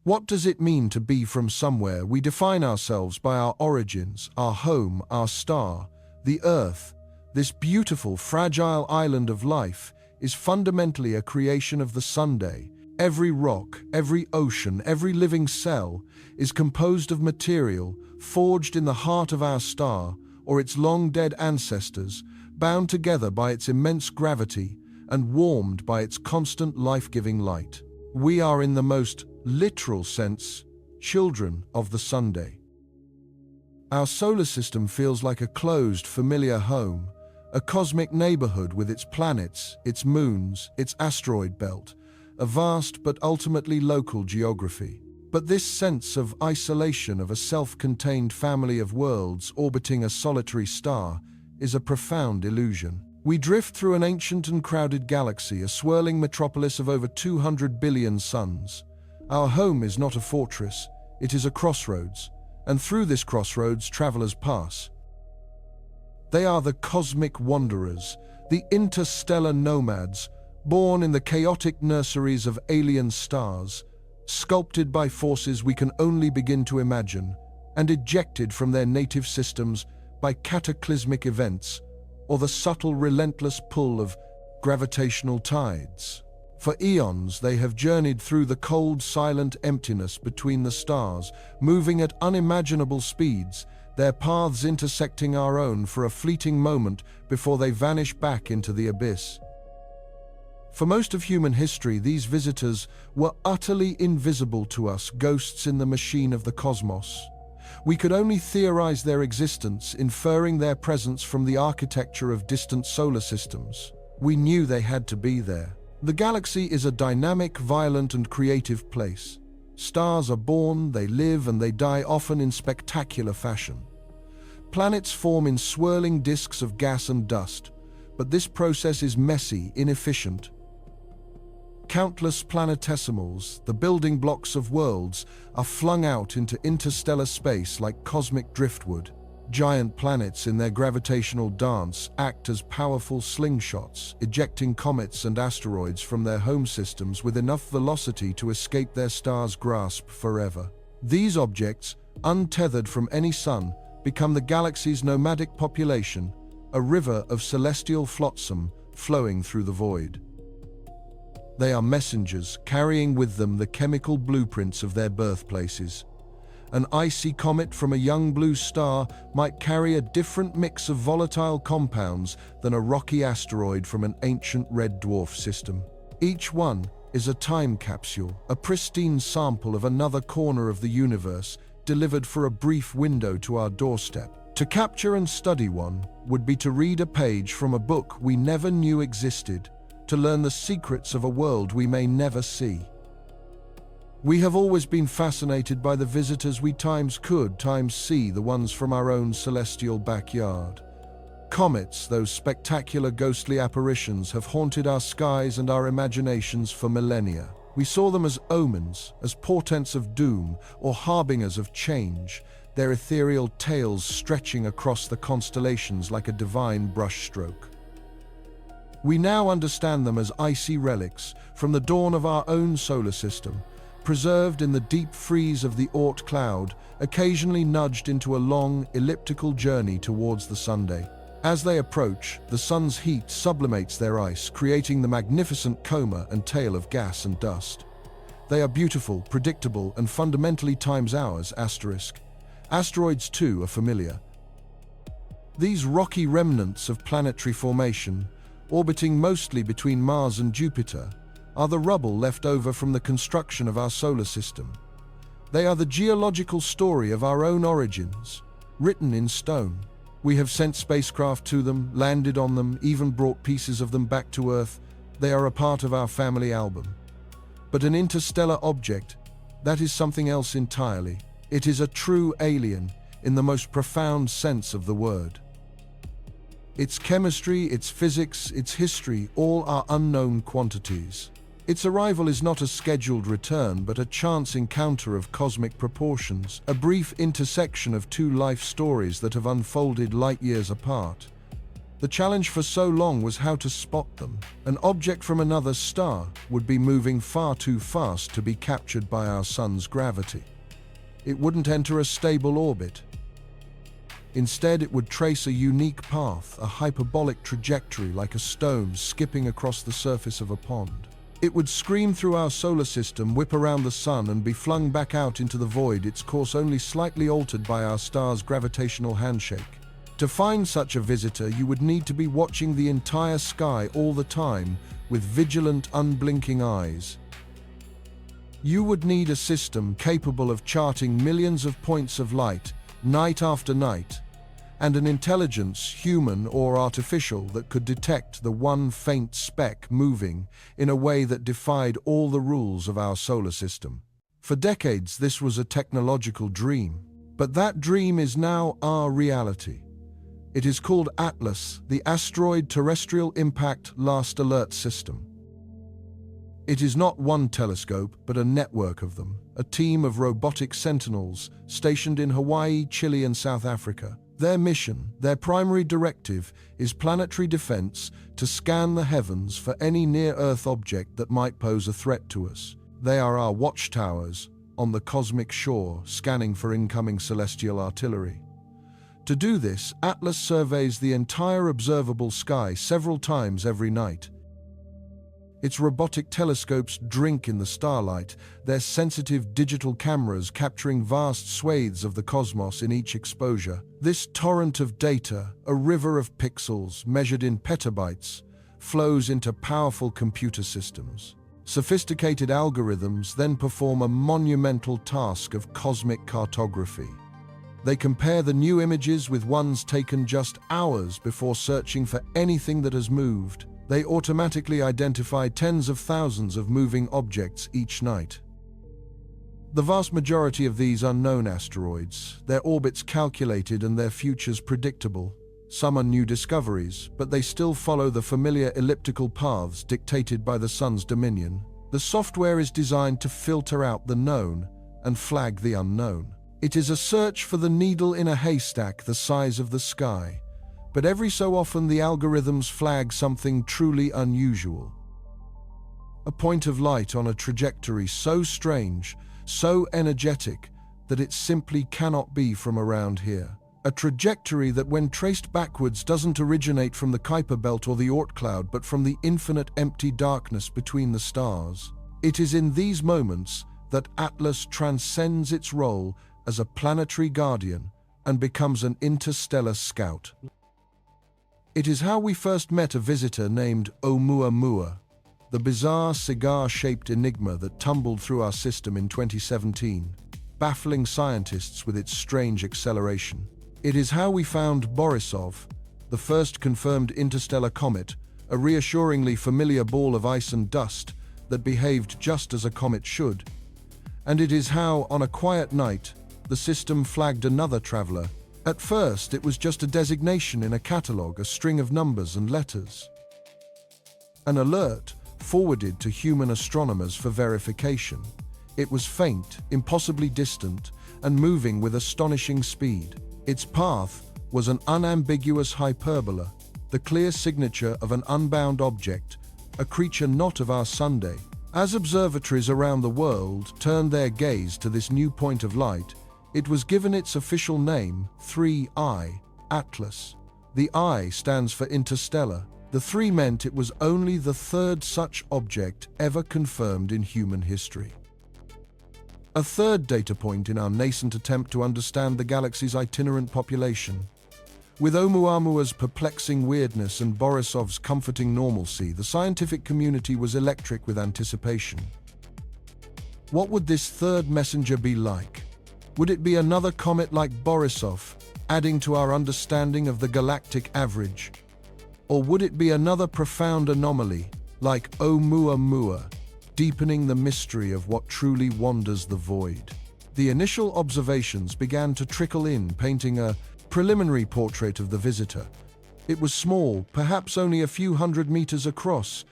What does it mean to be from somewhere? We define ourselves by our origins, our home, our star. The Earth, this beautiful, fragile island of life, is fundamentally a creation of the Sunday. Every rock, every ocean, every living cell is composed of material forged in the heart of our star or its long-dead ancestors, bound together by its immense gravity and warmed by its constant life-giving light. We are, in the most literal sense, children of the Sunday. Our solar system feels like a closed, familiar home, a cosmic neighborhood with its planets, its moons, its asteroid belt, a vast but ultimately local geography. But this sense of isolation of a self-contained family of worlds orbiting a solitary star is a profound illusion. We drift through an ancient and crowded galaxy, a swirling metropolis of over 200 billion suns. Our home is not a fortress, it is a crossroads, and through this crossroads travelers pass. They are the cosmic wanderers, the interstellar nomads, born in the chaotic nurseries of alien stars, sculpted by forces we can only begin to imagine, and ejected from their native systems by cataclysmic events or the subtle, relentless pull of gravitational tides. For eons, they have journeyed through the cold, silent emptiness between the stars, moving at unimaginable speeds, their paths intersecting our own for a fleeting moment before they vanish back into the abyss. For most of human history, these visitors were utterly invisible to us, ghosts in the machine of the cosmos. We could only theorize their existence, inferring their presence from the architecture of distant solar systems. We knew they had to be there. The galaxy is a dynamic, violent, and creative place. Stars are born, they live, and they die, often in spectacular fashion. Planets form in swirling disks of gas and dust, but this process is messy, inefficient. Countless planetesimals, the building blocks of worlds, are flung out into interstellar space like cosmic driftwood. Giant planets in their gravitational dance act as powerful slingshots, ejecting comets and asteroids from their home systems with enough velocity to escape their star's grasp forever. These objects, untethered from any sun, become the galaxy's nomadic population, a river of celestial flotsam flowing through the void. They are messengers, carrying with them the chemical blueprints of their birthplaces. An icy comet from a young blue star might carry a different mix of volatile compounds than a rocky asteroid from an ancient red dwarf system. Each one is a time capsule, a pristine sample of another corner of the universe, delivered for a brief window to our doorstep. To capture and study one would be to read a page from a book we never knew existed, to learn the secrets of a world we may never see. We have always been fascinated by the visitors we times could, times see, the ones from our own celestial backyard. Comets, those spectacular ghostly apparitions, have haunted our skies and our imaginations for millennia. We saw them as omens, as portents of doom, or harbingers of change, their ethereal tails stretching across the constellations like a divine brushstroke. We now understand them as icy relics from the dawn of our own solar system, preserved in the deep freeze of the Oort cloud, occasionally nudged into a long, elliptical journey towards the Sunday. As they approach, the sun's heat sublimates their ice, creating the magnificent coma and tail of gas and dust. They are beautiful, predictable, and fundamentally times ours, asterisk. Asteroids, too, are familiar. These rocky remnants of planetary formation, orbiting mostly between Mars and Jupiter, are the rubble left over from the construction of our solar system. They are the geological story of our own origins, written in stone. We have sent spacecraft to them, landed on them, even brought pieces of them back to Earth. They are a part of our family album. But an interstellar object, that is something else entirely. It is a true alien, in the most profound sense of the word. Its chemistry, its physics, its history, all are unknown quantities. Its arrival is not a scheduled return, but a chance encounter of cosmic proportions, a brief intersection of two life stories that have unfolded light years apart. The challenge for so long was how to spot them. An object from another star would be moving far too fast to be captured by our sun's gravity. It wouldn't enter a stable orbit. Instead, it would trace a unique path, a hyperbolic trajectory like a stone skipping across the surface of a pond. It would scream through our solar system, whip around the sun, and be flung back out into the void, its course only slightly altered by our star's gravitational handshake. To find such a visitor, you would need to be watching the entire sky all the time with vigilant, unblinking eyes. You would need a system capable of charting millions of points of light, night after night, and an intelligence, human or artificial, that could detect the one faint speck moving in a way that defied all the rules of our solar system. For decades, this was a technological dream, but that dream is now our reality. It is called ATLAS, the Asteroid Terrestrial Impact Last Alert System. It is not one telescope, but a network of them, a team of robotic sentinels stationed in Hawaii, Chile, and South Africa. Their mission, their primary directive, is planetary defense to scan the heavens for any near-Earth object that might pose a threat to us. They are our watchtowers on the cosmic shore, scanning for incoming celestial artillery. To do this, ATLAS surveys the entire observable sky several times every night. Its robotic telescopes drink in the starlight, their sensitive digital cameras capturing vast swathes of the cosmos in each exposure. This torrent of data, a river of pixels measured in petabytes, flows into powerful computer systems. Sophisticated algorithms then perform a monumental task of cosmic cartography. They compare the new images with ones taken just hours before searching for anything that has moved. They automatically identify tens of thousands of moving objects each night. The vast majority of these are known asteroids, their orbits calculated and their futures predictable. Some are new discoveries, but they still follow the familiar elliptical paths dictated by the sun's dominion. The software is designed to filter out the known and flag the unknown. It is a search for the needle in a haystack the size of the sky. But every so often the algorithms flag something truly unusual. A point of light on a trajectory so strange, so energetic, that it simply cannot be from around here. A trajectory that when traced backwards doesn't originate from the Kuiper belt or the Oort cloud, but from the infinite empty darkness between the stars. It is in these moments that ATLAS transcends its role as a planetary guardian and becomes an interstellar scout. It is how we first met a visitor named Oumuamua, the bizarre cigar-shaped enigma that tumbled through our system in 2017, baffling scientists with its strange acceleration. It is how we found Borisov, the first confirmed interstellar comet, a reassuringly familiar ball of ice and dust that behaved just as a comet should. And it is how, on a quiet night, the system flagged another traveler. At first, it was just a designation in a catalogue, a string of numbers and letters. An alert forwarded to human astronomers for verification. It was faint, impossibly distant, and moving with astonishing speed. Its path was an unambiguous hyperbola, the clear signature of an unbound object, a creature not of our Sunday. As observatories around the world turned their gaze to this new point of light, it was given its official name, 3I, ATLAS. The I stands for interstellar. The 3 meant it was only the third such object ever confirmed in human history. A third data point in our nascent attempt to understand the galaxy's itinerant population. With Oumuamua's perplexing weirdness and Borisov's comforting normalcy, the scientific community was electric with anticipation. What would this third messenger be like? Would it be another comet like Borisov, adding to our understanding of the galactic average? Or would it be another profound anomaly, like Oumuamua, deepening the mystery of what truly wanders the void? The initial observations began to trickle in, painting a preliminary portrait of the visitor. It was small, perhaps only a few hundred meters across.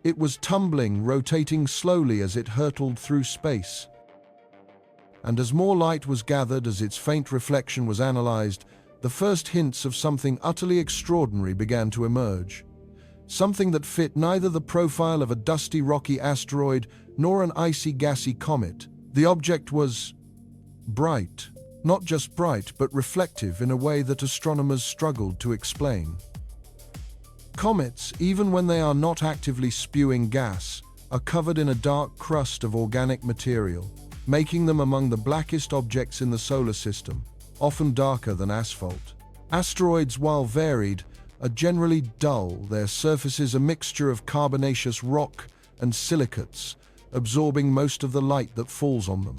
It was tumbling, rotating slowly as it hurtled through space. And as more light was gathered, as its faint reflection was analyzed, the first hints of something utterly extraordinary began to emerge. Something that fit neither the profile of a dusty rocky asteroid nor an icy gassy comet. The object was bright. Not just bright, but reflective in a way that astronomers struggled to explain. Comets, even when they are not actively spewing gas, are covered in a dark crust of organic material, making them among the blackest objects in the solar system, often darker than asphalt. Asteroids, while varied, are generally dull, their surfaces a mixture of carbonaceous rock and silicates, absorbing most of the light that falls on them.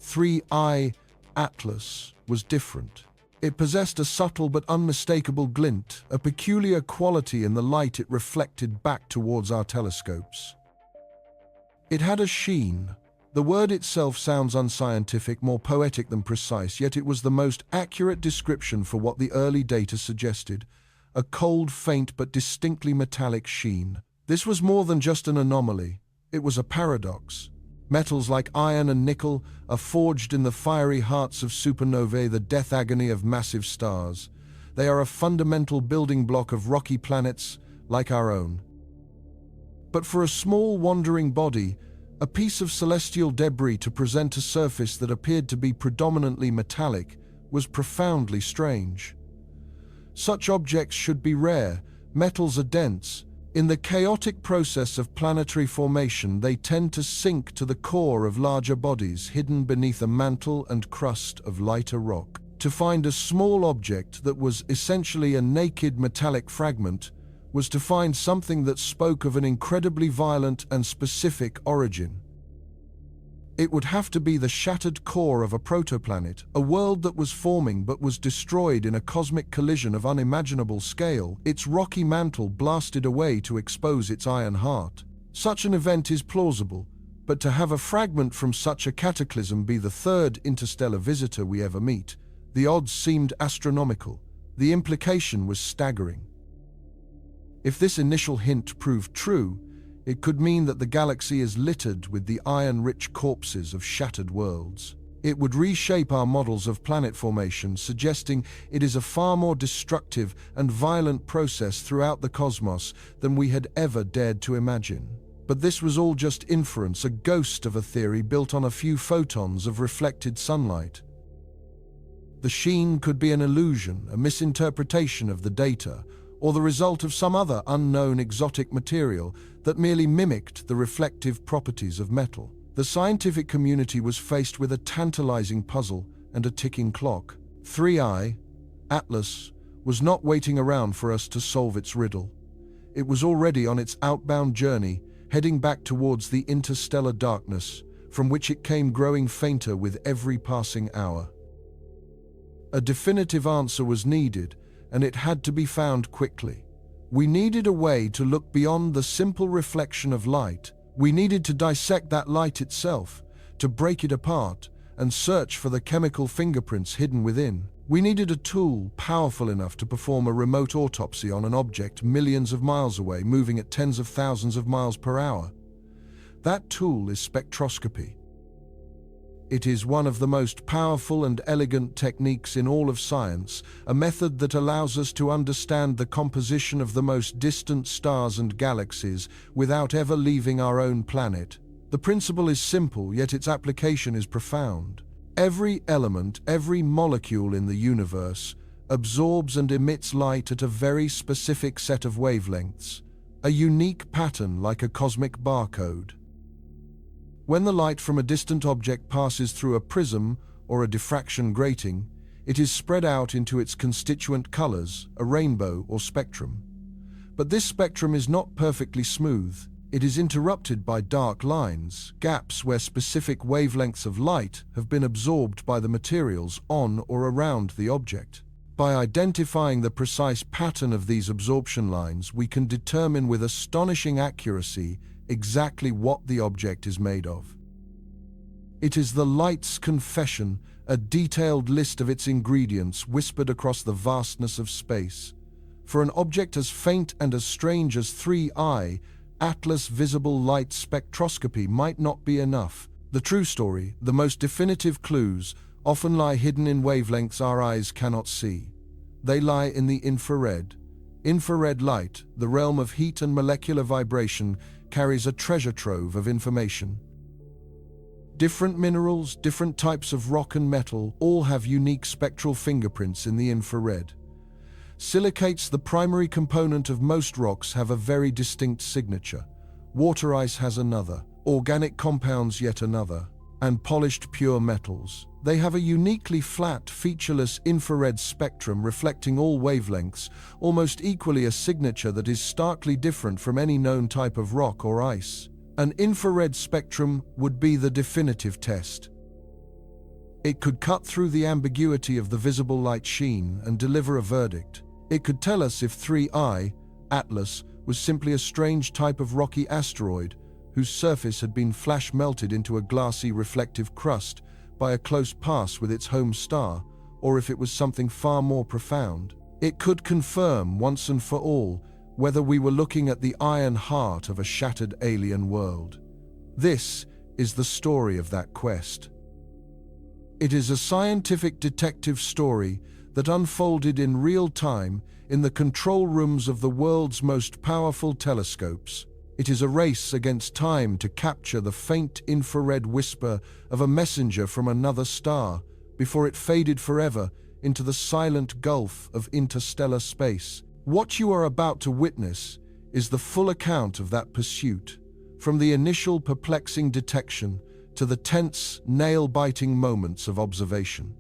3I Atlas was different. It possessed a subtle but unmistakable glint, a peculiar quality in the light it reflected back towards our telescopes. It had a sheen. The word itself sounds unscientific, more poetic than precise, yet it was the most accurate description for what the early data suggested. A cold, faint but distinctly metallic sheen. This was more than just an anomaly. It was a paradox. Metals like iron and nickel are forged in the fiery hearts of supernovae, the death agony of massive stars. They are a fundamental building block of rocky planets like our own. But for a small wandering body, a piece of celestial debris to present a surface that appeared to be predominantly metallic was profoundly strange. Such objects should be rare. Metals are dense. In the chaotic process of planetary formation, they tend to sink to the core of larger bodies, hidden beneath a mantle and crust of lighter rock. To find a small object that was essentially a naked metallic fragment was to find something that spoke of an incredibly violent and specific origin. It would have to be the shattered core of a protoplanet, a world that was forming but was destroyed in a cosmic collision of unimaginable scale, its rocky mantle blasted away to expose its iron heart. Such an event is plausible, but to have a fragment from such a cataclysm be the third interstellar visitor we ever meet, the odds seemed astronomical. The implication was staggering. If this initial hint proved true, it could mean that the galaxy is littered with the iron-rich corpses of shattered worlds. It would reshape our models of planet formation, suggesting it is a far more destructive and violent process throughout the cosmos than we had ever dared to imagine. But this was all just inference, a ghost of a theory built on a few photons of reflected sunlight. The sheen could be an illusion, a misinterpretation of the data, or the result of some other unknown exotic material that merely mimicked the reflective properties of metal. The scientific community was faced with a tantalizing puzzle and a ticking clock. 3I Atlas was not waiting around for us to solve its riddle. It was already on its outbound journey, heading back towards the interstellar darkness, from which it came growing fainter with every passing hour. A definitive answer was needed, and it had to be found quickly. We needed a way to look beyond the simple reflection of light. We needed to dissect that light itself, to break it apart, and search for the chemical fingerprints hidden within. We needed a tool powerful enough to perform a remote autopsy on an object millions of miles away, moving at tens of thousands of miles per hour. That tool is spectroscopy. It is one of the most powerful and elegant techniques in all of science, a method that allows us to understand the composition of the most distant stars and galaxies without ever leaving our own planet. The principle is simple, yet its application is profound. Every element, every molecule in the universe absorbs and emits light at a very specific set of wavelengths, a unique pattern like a cosmic barcode. When the light from a distant object passes through a prism or a diffraction grating, it is spread out into its constituent colors, a rainbow or spectrum. But this spectrum is not perfectly smooth. It is interrupted by dark lines, gaps where specific wavelengths of light have been absorbed by the materials on or around the object. By identifying the precise pattern of these absorption lines, we can determine with astonishing accuracy exactly what the object is made of. It is the light's confession, a detailed list of its ingredients whispered across the vastness of space. For an object as faint and as strange as 3I, Atlas visible light spectroscopy might not be enough. The true story, the most definitive clues, often lie hidden in wavelengths our eyes cannot see. They lie in the infrared. Infrared light, the realm of heat and molecular vibration, carries a treasure trove of information. Different minerals, different types of rock and metal, all have unique spectral fingerprints in the infrared. Silicates, the primary component of most rocks, have a very distinct signature. Water ice has another, organic compounds yet another, and polished pure metals. They have a uniquely flat, featureless infrared spectrum reflecting all wavelengths, almost equally a signature that is starkly different from any known type of rock or ice. An infrared spectrum would be the definitive test. It could cut through the ambiguity of the visible light sheen and deliver a verdict. It could tell us if 3I, Atlas, was simply a strange type of rocky asteroid whose surface had been flash melted into a glassy reflective crust by a close pass with its home star, or if it was something far more profound. It could confirm once and for all whether we were looking at the iron heart of a shattered alien world. This is the story of that quest. It is a scientific detective story that unfolded in real time in the control rooms of the world's most powerful telescopes. It is a race against time to capture the faint infrared whisper of a messenger from another star before it faded forever into the silent gulf of interstellar space. What you are about to witness is the full account of that pursuit, from the initial perplexing detection to the tense, nail-biting moments of observation.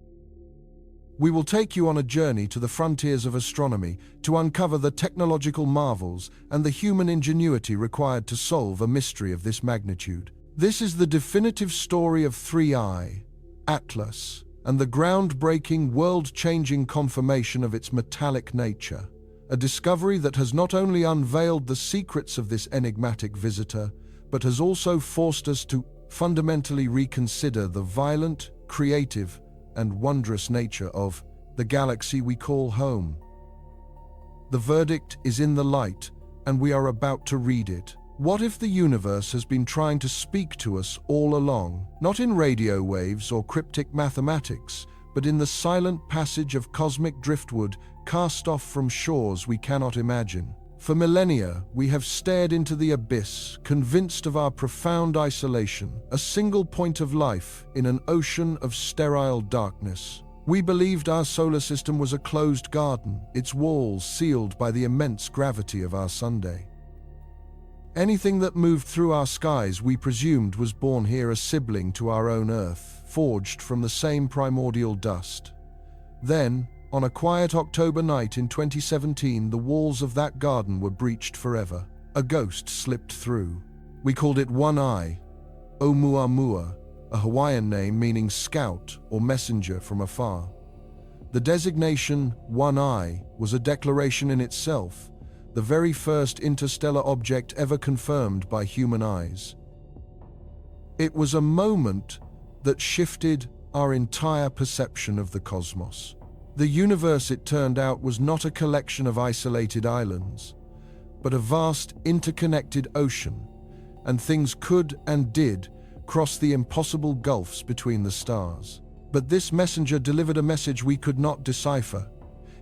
We will take you on a journey to the frontiers of astronomy to uncover the technological marvels and the human ingenuity required to solve a mystery of this magnitude. This is the definitive story of 3I, Atlas, and the groundbreaking, world-changing confirmation of its metallic nature. A discovery that has not only unveiled the secrets of this enigmatic visitor, but has also forced us to fundamentally reconsider the violent, creative, and wondrous nature of the galaxy we call home. The verdict is in the light, and we are about to read it. What if the universe has been trying to speak to us all along, not in radio waves or cryptic mathematics, but in the silent passage of cosmic driftwood cast off from shores we cannot imagine? For millennia, we have stared into the abyss, convinced of our profound isolation, a single point of life in an ocean of sterile darkness. We believed our solar system was a closed garden, its walls sealed by the immense gravity of our Sunday. Anything that moved through our skies we presumed was born here, a sibling to our own Earth, forged from the same primordial dust. Then, on a quiet October night in 2017, the walls of that garden were breached forever. A ghost slipped through. We called it 1I, Oumuamua, a Hawaiian name meaning scout or messenger from afar. The designation 1I was a declaration in itself, the very first interstellar object ever confirmed by human eyes. It was a moment that shifted our entire perception of the cosmos. The universe, it turned out, was not a collection of isolated islands, but a vast, interconnected ocean, and things could and did cross the impossible gulfs between the stars. But this messenger delivered a message we could not decipher.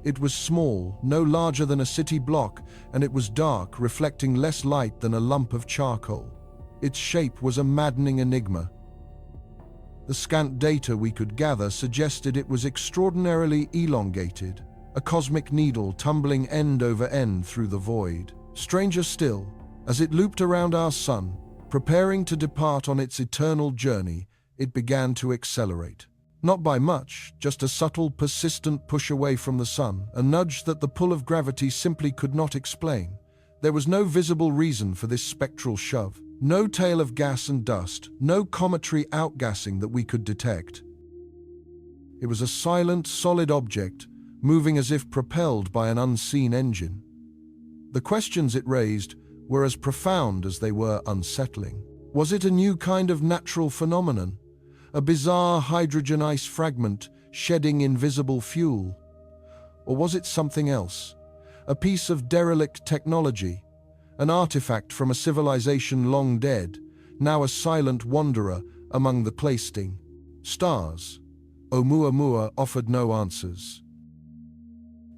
It was small, no larger than a city block, and it was dark, reflecting less light than a lump of charcoal. Its shape was a maddening enigma. The scant data we could gather suggested it was extraordinarily elongated, a cosmic needle tumbling end over end through the void. Stranger still, as it looped around our sun, preparing to depart on its eternal journey, it began to accelerate. Not by much, just a subtle, persistent push away from the sun, a nudge that the pull of gravity simply could not explain. There was no visible reason for this spectral shove. No tail of gas and dust, no cometary outgassing that we could detect. It was a silent, solid object, moving as if propelled by an unseen engine. The questions it raised were as profound as they were unsettling. Was it a new kind of natural phenomenon? A bizarre hydrogen ice fragment shedding invisible fuel? Or was it something else? A piece of derelict technology? An artifact from a civilization long dead, now a silent wanderer among the Plaisting stars? Oumuamua offered no answers.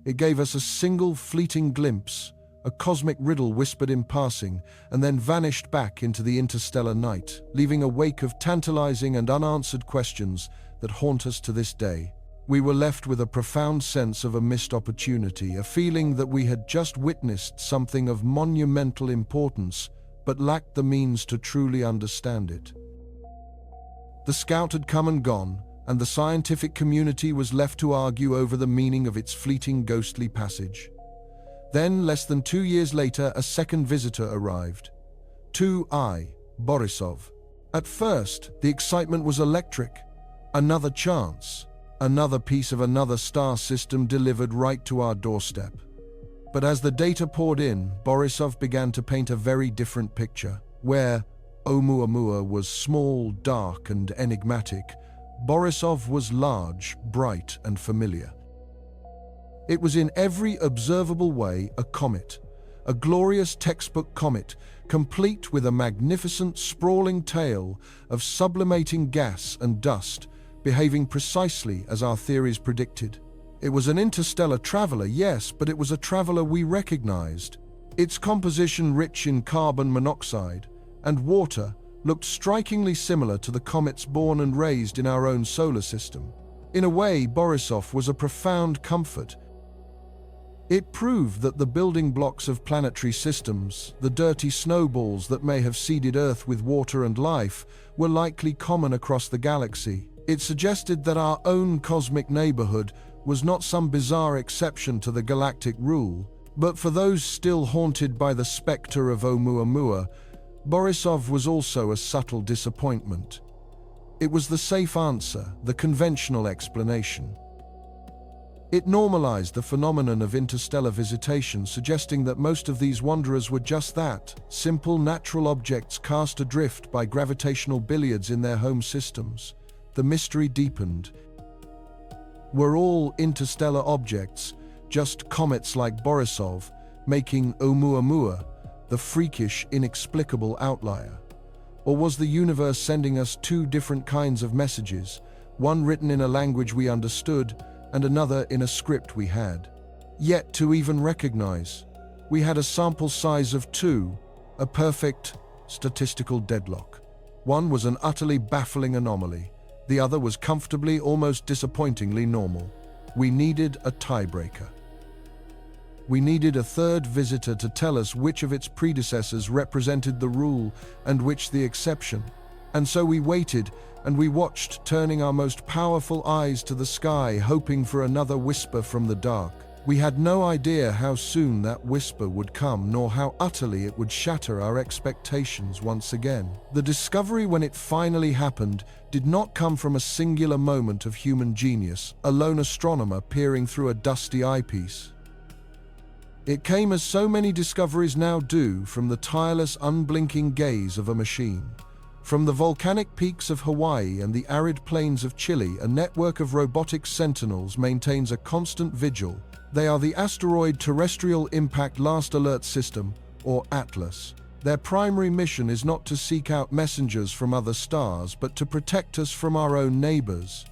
It gave us a single fleeting glimpse, a cosmic riddle whispered in passing, and then vanished back into the interstellar night, leaving a wake of tantalizing and unanswered questions that haunt us to this day. We were left with a profound sense of a missed opportunity, a feeling that we had just witnessed something of monumental importance, but lacked the means to truly understand it. The scout had come and gone, and the scientific community was left to argue over the meaning of its fleeting ghostly passage. Then, less than 2 years later, a second visitor arrived. 2I, Borisov. At first, the excitement was electric. Another chance, another piece of another star system delivered right to our doorstep. But as the data poured in, Borisov began to paint a very different picture. Where Oumuamua was small, dark, and enigmatic, Borisov was large, bright, and familiar. It was in every observable way a comet, a glorious textbook comet, complete with a magnificent, sprawling tail of sublimating gas and dust, behaving precisely as our theories predicted. It was an interstellar traveler, yes, but it was a traveler we recognized. Its composition, rich in carbon monoxide and water, looked strikingly similar to the comets born and raised in our own solar system. In a way, Borisov was a profound comfort. It proved that the building blocks of planetary systems, the dirty snowballs that may have seeded Earth with water and life, were likely common across the galaxy. It suggested that our own cosmic neighborhood was not some bizarre exception to the galactic rule, but for those still haunted by the specter of Oumuamua, Borisov was also a subtle disappointment. It was the safe answer, the conventional explanation. It normalized the phenomenon of interstellar visitation, suggesting that most of these wanderers were just that, simple natural objects cast adrift by gravitational billiards in their home systems. The mystery deepened. Were all interstellar objects just comets like Borisov, making Oumuamua the freakish, inexplicable outlier? Or was the universe sending us two different kinds of messages, one written in a language we understood and another in a script we had yet to even recognize? We had a sample size of 2, a perfect statistical deadlock. One was an utterly baffling anomaly. The other was comfortably, almost disappointingly normal. We needed a tiebreaker. We needed a third visitor to tell us which of its predecessors represented the rule and which the exception. And so we waited, and we watched, turning our most powerful eyes to the sky, hoping for another whisper from the dark. We had no idea how soon that whisper would come, nor how utterly it would shatter our expectations once again. The discovery, when it finally happened, did not come from a singular moment of human genius, a lone astronomer peering through a dusty eyepiece. It came, as so many discoveries now do, from the tireless, unblinking gaze of a machine. From the volcanic peaks of Hawaii and the arid plains of Chile, a network of robotic sentinels maintains a constant vigil. They are the Asteroid Terrestrial Impact Last Alert System, or ATLAS. Their primary mission is not to seek out messengers from other stars, but to protect us from our own neighbors.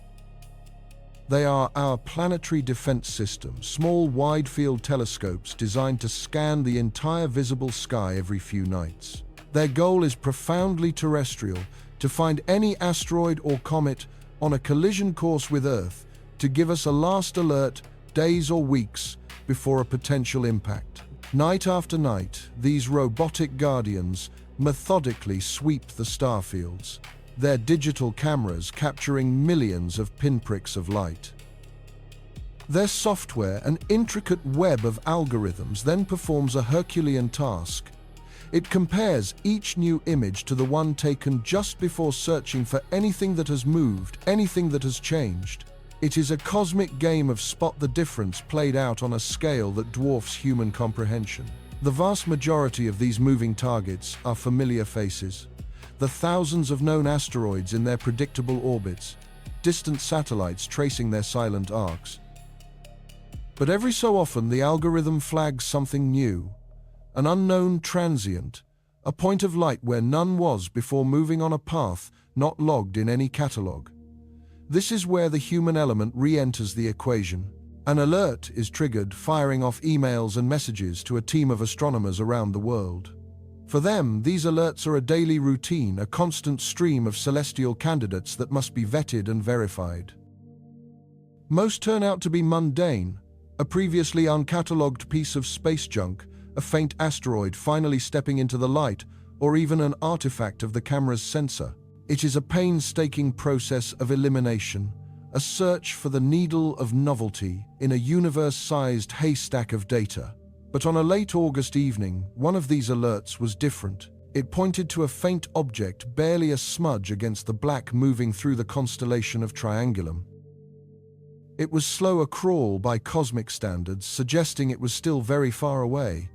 They are our planetary defense system, small wide-field telescopes designed to scan the entire visible sky every few nights. Their goal is profoundly terrestrial, to find any asteroid or comet on a collision course with Earth, to give us a last alert days or weeks before a potential impact. Night after night, these robotic guardians methodically sweep the starfields, their digital cameras capturing millions of pinpricks of light. Their software, an intricate web of algorithms, then performs a Herculean task. It compares each new image to the one taken just before, searching for anything that has moved, anything that has changed. It is a cosmic game of spot the difference played out on a scale that dwarfs human comprehension. The vast majority of these moving targets are familiar faces. The thousands of known asteroids in their predictable orbits, distant satellites tracing their silent arcs. But every so often the algorithm flags something new, an unknown transient, a point of light where none was before, moving on a path not logged in any catalog. This is where the human element re-enters the equation. An alert is triggered, firing off emails and messages to a team of astronomers around the world. For them, these alerts are a daily routine, a constant stream of celestial candidates that must be vetted and verified. Most turn out to be mundane, a previously uncatalogued piece of space junk, a faint asteroid finally stepping into the light, or even an artifact of the camera's sensor. It is a painstaking process of elimination, a search for the needle of novelty in a universe-sized haystack of data. But on a late August evening, one of these alerts was different. It pointed to a faint object, barely a smudge against the black moving through the constellation of Triangulum. It was slow a crawl by cosmic standards, suggesting it was still very far away.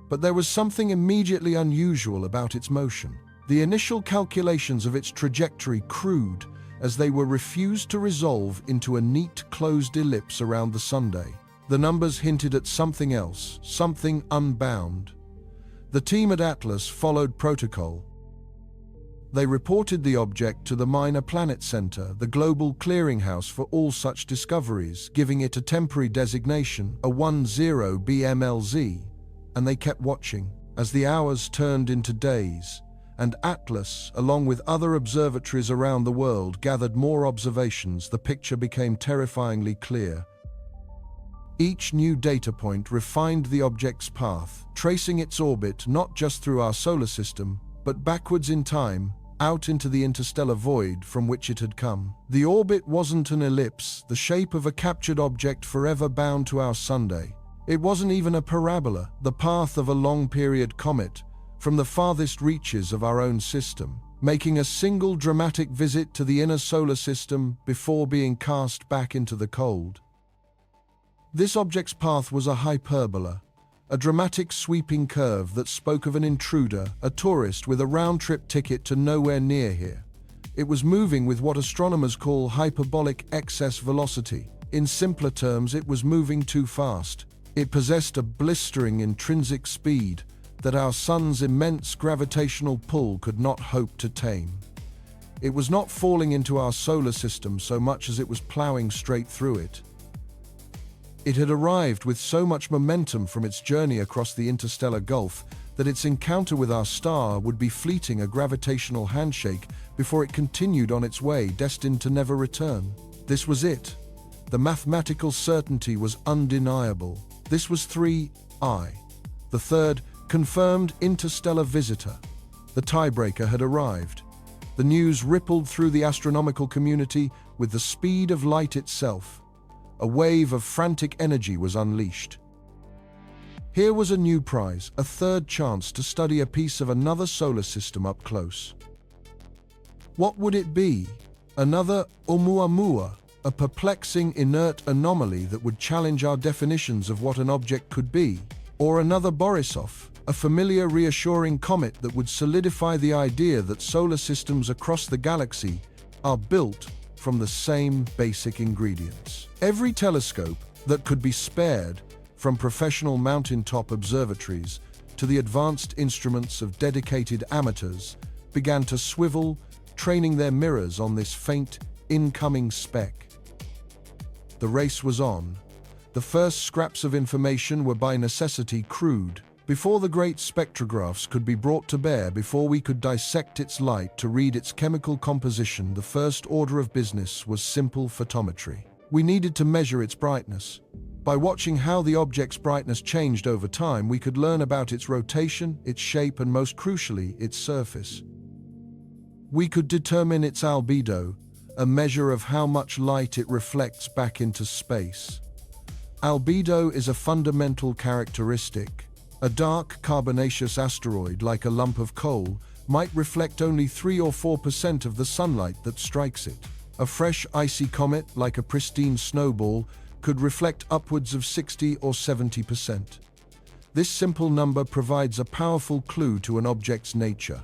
But there was something immediately unusual about its motion. The initial calculations of its trajectory crude, as they were refused to resolve into a neat closed ellipse around the sunday. The numbers hinted at something else, something unbound. The team at Atlas followed protocol. They reported the object to the Minor Planet Center, the global clearinghouse for all such discoveries, giving it a temporary designation, a 10BMLZ, and they kept watching. As the hours turned into days, and Atlas, along with other observatories around the world, gathered more observations, the picture became terrifyingly clear. Each new data point refined the object's path, tracing its orbit not just through our solar system, but backwards in time, out into the interstellar void from which it had come. The orbit wasn't an ellipse, the shape of a captured object forever bound to our Sunday. It wasn't even a parabola, the path of a long-period comet, from the farthest reaches of our own system, making a single dramatic visit to the inner solar system before being cast back into the cold. This object's path was a hyperbola, a dramatic sweeping curve that spoke of an intruder, a tourist with a round-trip ticket to nowhere near here. It was moving with what astronomers call hyperbolic excess velocity. In simpler terms, it was moving too fast. It possessed a blistering intrinsic speed that our sun's immense gravitational pull could not hope to tame. It was not falling into our solar system so much as it was plowing straight through it. It had arrived with so much momentum from its journey across the interstellar gulf that its encounter with our star would be fleeting, a gravitational handshake before it continued on its way, destined to never return. This was it. The mathematical certainty was undeniable. This was 3I, the third confirmed interstellar visitor. The tiebreaker had arrived. The news rippled through the astronomical community with the speed of light itself. A wave of frantic energy was unleashed. Here was a new prize, a third chance to study a piece of another solar system up close. What would it be? Another Oumuamua, a perplexing, inert anomaly that would challenge our definitions of what an object could be? Or another Borisov, a familiar, reassuring comet that would solidify the idea that solar systems across the galaxy are built from the same basic ingredients? Every telescope that could be spared, from professional mountaintop observatories to the advanced instruments of dedicated amateurs, began to swivel, training their mirrors on this faint, incoming speck. The race was on. The first scraps of information were by necessity crude. Before the great spectrographs could be brought to bear, before we could dissect its light to read its chemical composition, the first order of business was simple photometry. We needed to measure its brightness. By watching how the object's brightness changed over time, we could learn about its rotation, its shape, and most crucially, its surface. We could determine its albedo, a measure of how much light it reflects back into space. Albedo is a fundamental characteristic. A dark, carbonaceous asteroid, like a lump of coal, might reflect only 3 or 4% of the sunlight that strikes it. A fresh, icy comet, like a pristine snowball, could reflect upwards of 60 or 70%. This simple number provides a powerful clue to an object's nature.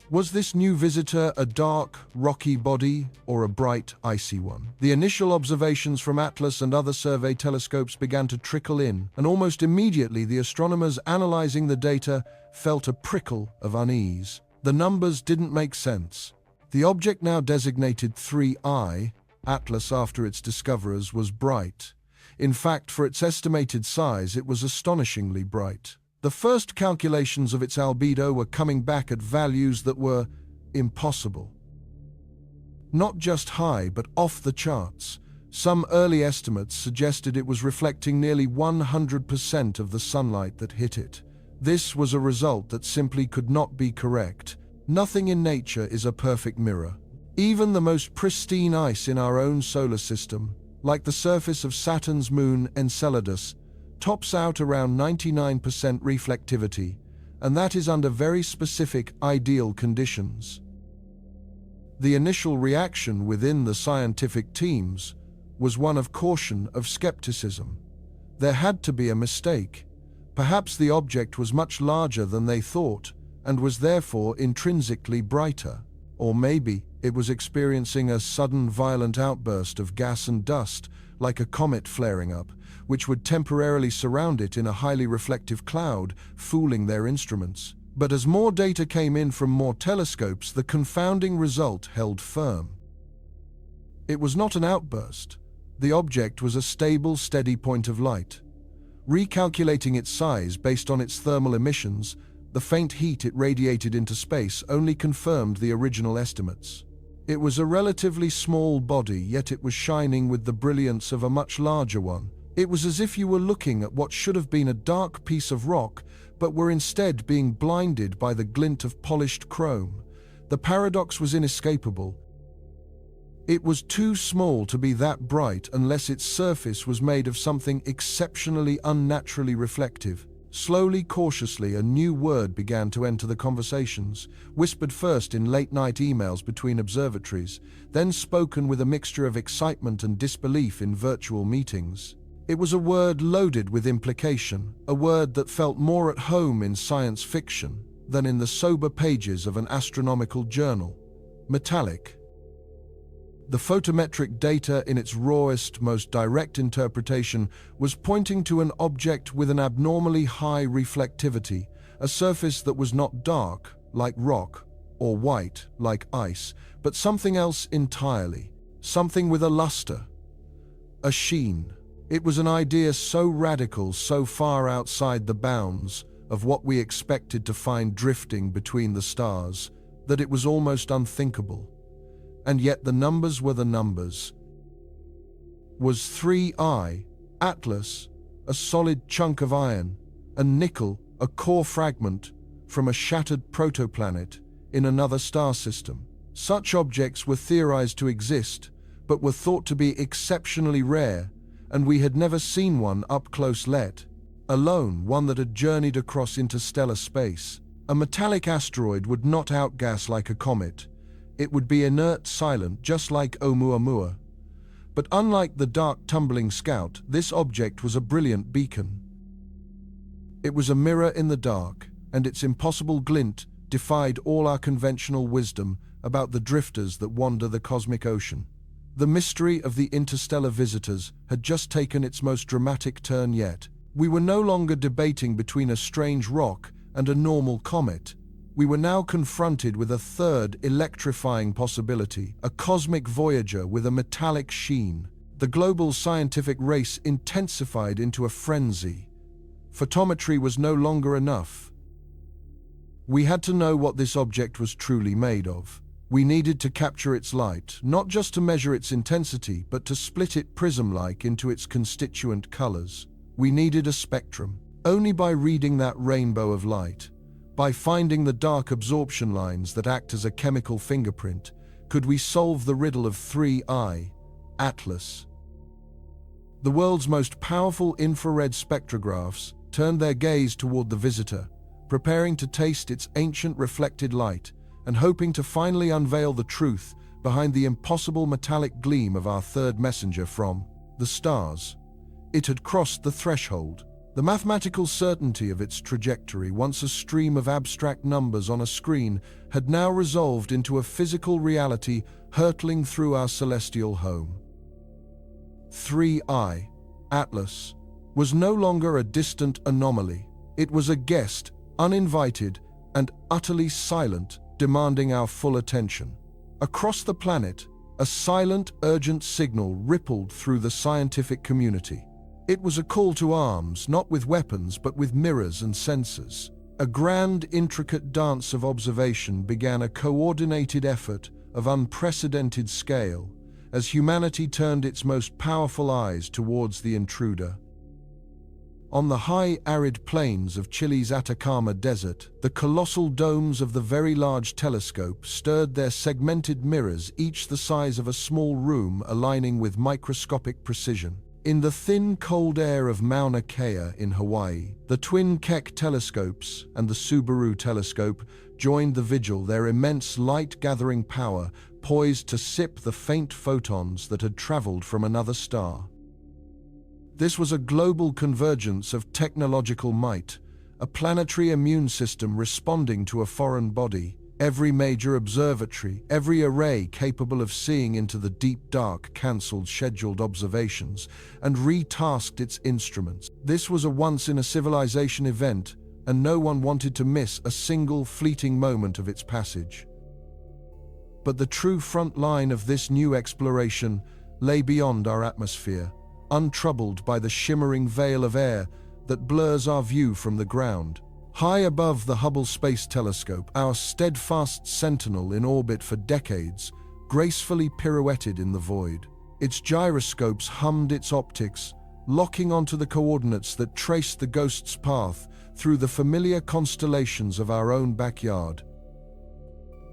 Was this new visitor a dark, rocky body or a bright, icy one? The initial observations from Atlas and other survey telescopes began to trickle in, and almost immediately the astronomers analyzing the data felt a prickle of unease. The numbers didn't make sense. The object now designated 3I, Atlas after its discoverers, was bright. In fact, for its estimated size, it was astonishingly bright. The first calculations of its albedo were coming back at values that were impossible. Not just high, but off the charts. Some early estimates suggested it was reflecting nearly 100% of the sunlight that hit it. This was a result that simply could not be correct. Nothing in nature is a perfect mirror. Even the most pristine ice in our own solar system, like the surface of Saturn's moon Enceladus, tops out around 99% reflectivity, and that is under very specific, ideal conditions. The initial reaction within the scientific teams was one of caution, of skepticism. There had to be a mistake. Perhaps the object was much larger than they thought, and was therefore intrinsically brighter. Or maybe it was experiencing a sudden violent outburst of gas and dust, like a comet flaring up, which would temporarily surround it in a highly reflective cloud, fooling their instruments. But as more data came in from more telescopes, the confounding result held firm. It was not an outburst. The object was a stable, steady point of light. Recalculating its size based on its thermal emissions, the faint heat it radiated into space only confirmed the original estimates. It was a relatively small body, yet it was shining with the brilliance of a much larger one. It was as if you were looking at what should have been a dark piece of rock, but were instead being blinded by the glint of polished chrome. The paradox was inescapable. It was too small to be that bright unless its surface was made of something exceptionally unnaturally reflective. Slowly, cautiously, a new word began to enter the conversations, whispered first in late-night emails between observatories, then spoken with a mixture of excitement and disbelief in virtual meetings. It was a word loaded with implication, a word that felt more at home in science fiction than in the sober pages of an astronomical journal: metallic. The photometric data, in its rawest, most direct interpretation, was pointing to an object with an abnormally high reflectivity, a surface that was not dark, like rock, or white, like ice, but something else entirely, something with a luster, a sheen. It was an idea so radical, so far outside the bounds of what we expected to find drifting between the stars, that it was almost unthinkable. And yet the numbers were the numbers. Was 3I, Atlas, a solid chunk of iron, and nickel, a core fragment from a shattered protoplanet in another star system? Such objects were theorized to exist, but were thought to be exceptionally rare, and we had never seen one up close, let alone one that had journeyed across interstellar space. A metallic asteroid would not outgas like a comet. It would be inert, silent, just like Oumuamua. But unlike the dark, tumbling Scout, this object was a brilliant beacon. It was a mirror in the dark, and its impossible glint defied all our conventional wisdom about the drifters that wander the cosmic ocean. The mystery of the interstellar visitors had just taken its most dramatic turn yet. We were no longer debating between a strange rock and a normal comet. We were now confronted with a third electrifying possibility, a cosmic voyager with a metallic sheen. The global scientific race intensified into a frenzy. Photometry was no longer enough. We had to know what this object was truly made of. We needed to capture its light, not just to measure its intensity, but to split it prism-like into its constituent colors. We needed a spectrum. Only by reading that rainbow of light, by finding the dark absorption lines that act as a chemical fingerprint, could we solve the riddle of 3I, Atlas. The world's most powerful infrared spectrographs turned their gaze toward the visitor, preparing to taste its ancient reflected light and hoping to finally unveil the truth behind the impossible metallic gleam of our third messenger from the stars. It had crossed the threshold. The mathematical certainty of its trajectory, once a stream of abstract numbers on a screen, had now resolved into a physical reality hurtling through our celestial home. 3I, Atlas, was no longer a distant anomaly. It was a guest, uninvited and utterly silent, demanding our full attention. Across the planet, a silent, urgent signal rippled through the scientific community. It was a call to arms, not with weapons but with mirrors and sensors. A grand, intricate dance of observation began, a coordinated effort of unprecedented scale, as humanity turned its most powerful eyes towards the intruder. On the high, arid plains of Chile's Atacama Desert, the colossal domes of the Very Large Telescope stirred their segmented mirrors, each the size of a small room, aligning with microscopic precision. In the thin, cold air of Mauna Kea in Hawaii, the twin Keck telescopes and the Subaru telescope joined the vigil, their immense light-gathering power poised to sip the faint photons that had traveled from another star. This was a global convergence of technological might, a planetary immune system responding to a foreign body. Every major observatory, every array capable of seeing into the deep dark cancelled scheduled observations and retasked its instruments. This was a once-in-a-civilization event, and no one wanted to miss a single fleeting moment of its passage. But the true front line of this new exploration lay beyond our atmosphere, untroubled by the shimmering veil of air that blurs our view from the ground. High above the Hubble Space Telescope, our steadfast sentinel in orbit for decades gracefully pirouetted in the void. Its gyroscopes hummed its optics, locking onto the coordinates that traced the ghost's path through the familiar constellations of our own backyard.